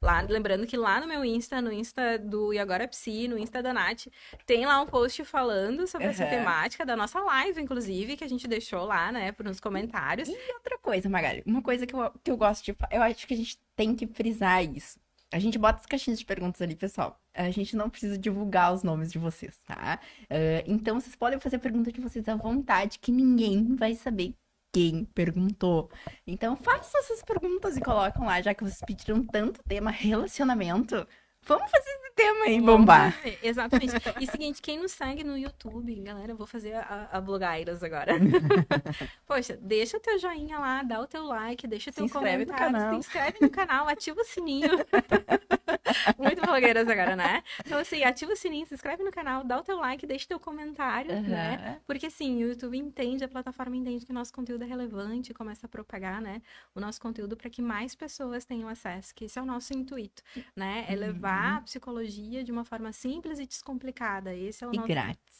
Speaker 1: lá, lembrando que lá no meu Insta, no Insta do E Agora Psi, no Insta da Nath, tem lá um post falando sobre essa temática da nossa live, inclusive, que a gente deixou lá, né, nos comentários.
Speaker 2: E outra coisa, Magali, uma coisa que eu gosto de... Eu acho que a gente tem que frisar isso. A gente bota as caixinhas de perguntas ali, pessoal. A gente não precisa divulgar os nomes de vocês, tá? Então, vocês podem fazer pergunta de vocês à vontade, que ninguém vai saber quem perguntou. Então, façam essas perguntas e colocam lá, já que vocês pediram tanto tema relacionamento. Vamos fazer esse tema aí bombar.
Speaker 1: Exatamente. E seguinte, quem nos segue no YouTube, galera, eu vou fazer a blogairas agora. Poxa, deixa o teu joinha lá, dá o teu like, deixa o teu comentário, se inscreve no canal, ativa o sininho. Muito blogueiras agora, né? Então, assim, ativa o sininho, se inscreve no canal, dá o teu like, deixa o teu comentário, né? Porque, assim, o YouTube entende, a plataforma entende que o nosso conteúdo é relevante e começa a propagar, né? O nosso conteúdo para que mais pessoas tenham acesso, que esse é o nosso intuito, né? É levar a psicologia de uma forma simples e descomplicada. Esse é o nosso...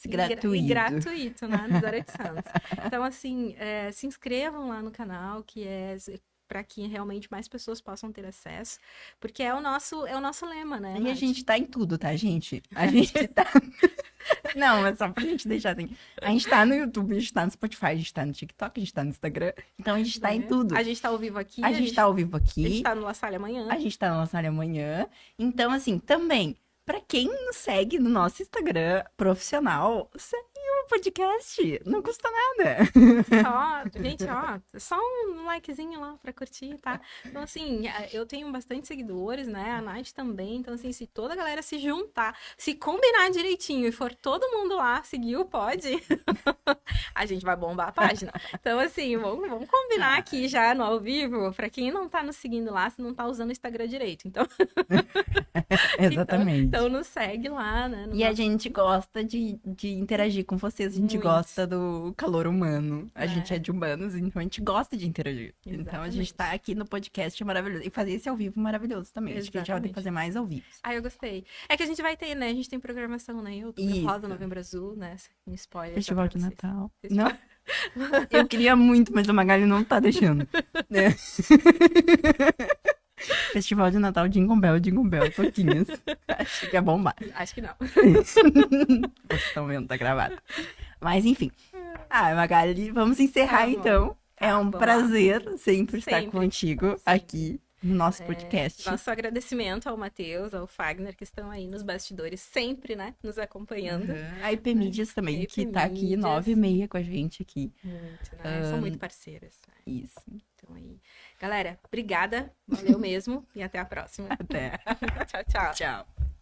Speaker 2: gratuito.
Speaker 1: E gratuito, né? Do 0800. Então, assim, se inscrevam lá no canal, que é para que realmente mais pessoas possam ter acesso, porque é o nosso lema, né?
Speaker 2: E a gente tá em tudo, tá, gente? A gente tá... Não, é só pra gente deixar assim. A gente tá no YouTube, a gente tá no Spotify, a gente tá no TikTok, a gente tá no Instagram. Então a gente tá em tudo.
Speaker 1: A gente tá ao vivo aqui.
Speaker 2: A gente tá ao vivo aqui.
Speaker 1: A gente tá no La Salle amanhã.
Speaker 2: A gente tá no La Salle amanhã. Então, assim, também, pra quem nos segue no nosso Instagram profissional, segue o podcast. Não custa nada.
Speaker 1: Gente, só um likezinho lá pra curtir, tá? Então, assim, eu tenho bastante seguidores, né? A Nath também. Então, assim, se toda a galera se juntar, se combinar direitinho e for todo mundo lá seguir o pod, a gente vai bombar a página. Então, assim, vamos combinar aqui já no ao vivo, pra quem não tá nos seguindo lá, se não tá usando o Instagram direito. Então,
Speaker 2: exatamente.
Speaker 1: Então nos segue lá, né?
Speaker 2: E a gente gosta de interagir com vocês. A gente gosta do calor humano. A gente é de humanos, então a gente gosta de interagir. Exatamente. Então a gente tá aqui no podcast maravilhoso. E fazer esse ao vivo maravilhoso também. Exatamente. Acho que a gente vai ter que fazer mais ao vivo.
Speaker 1: Eu gostei. É que a gente vai ter, né? A gente tem programação, né? Outubro Rosa, Novembro Azul, né? Spoiler.
Speaker 2: Festival de Natal. Não? Eu queria muito, mas a Magali não tá deixando. Né? Festival de Natal, Jingle Bell, Toquinhas. Acho que é bombar.
Speaker 1: Acho que não.
Speaker 2: Vocês estão vendo, tá gravado. Mas enfim. Magali, vamos encerrar então. É um prazer sempre estar contigo aqui no nosso podcast.
Speaker 1: Nosso agradecimento ao Matheus, ao Fagner, que estão aí nos bastidores, sempre, né? Nos acompanhando.
Speaker 2: A IP Mídias também, que tá aqui 9h30 com a gente aqui.
Speaker 1: Muito, né? São muito parceiras. Né?
Speaker 2: Isso.
Speaker 1: Então aí. Galera, obrigada. Valeu mesmo. E até a próxima.
Speaker 2: Até.
Speaker 1: Tchau, tchau.
Speaker 2: Tchau.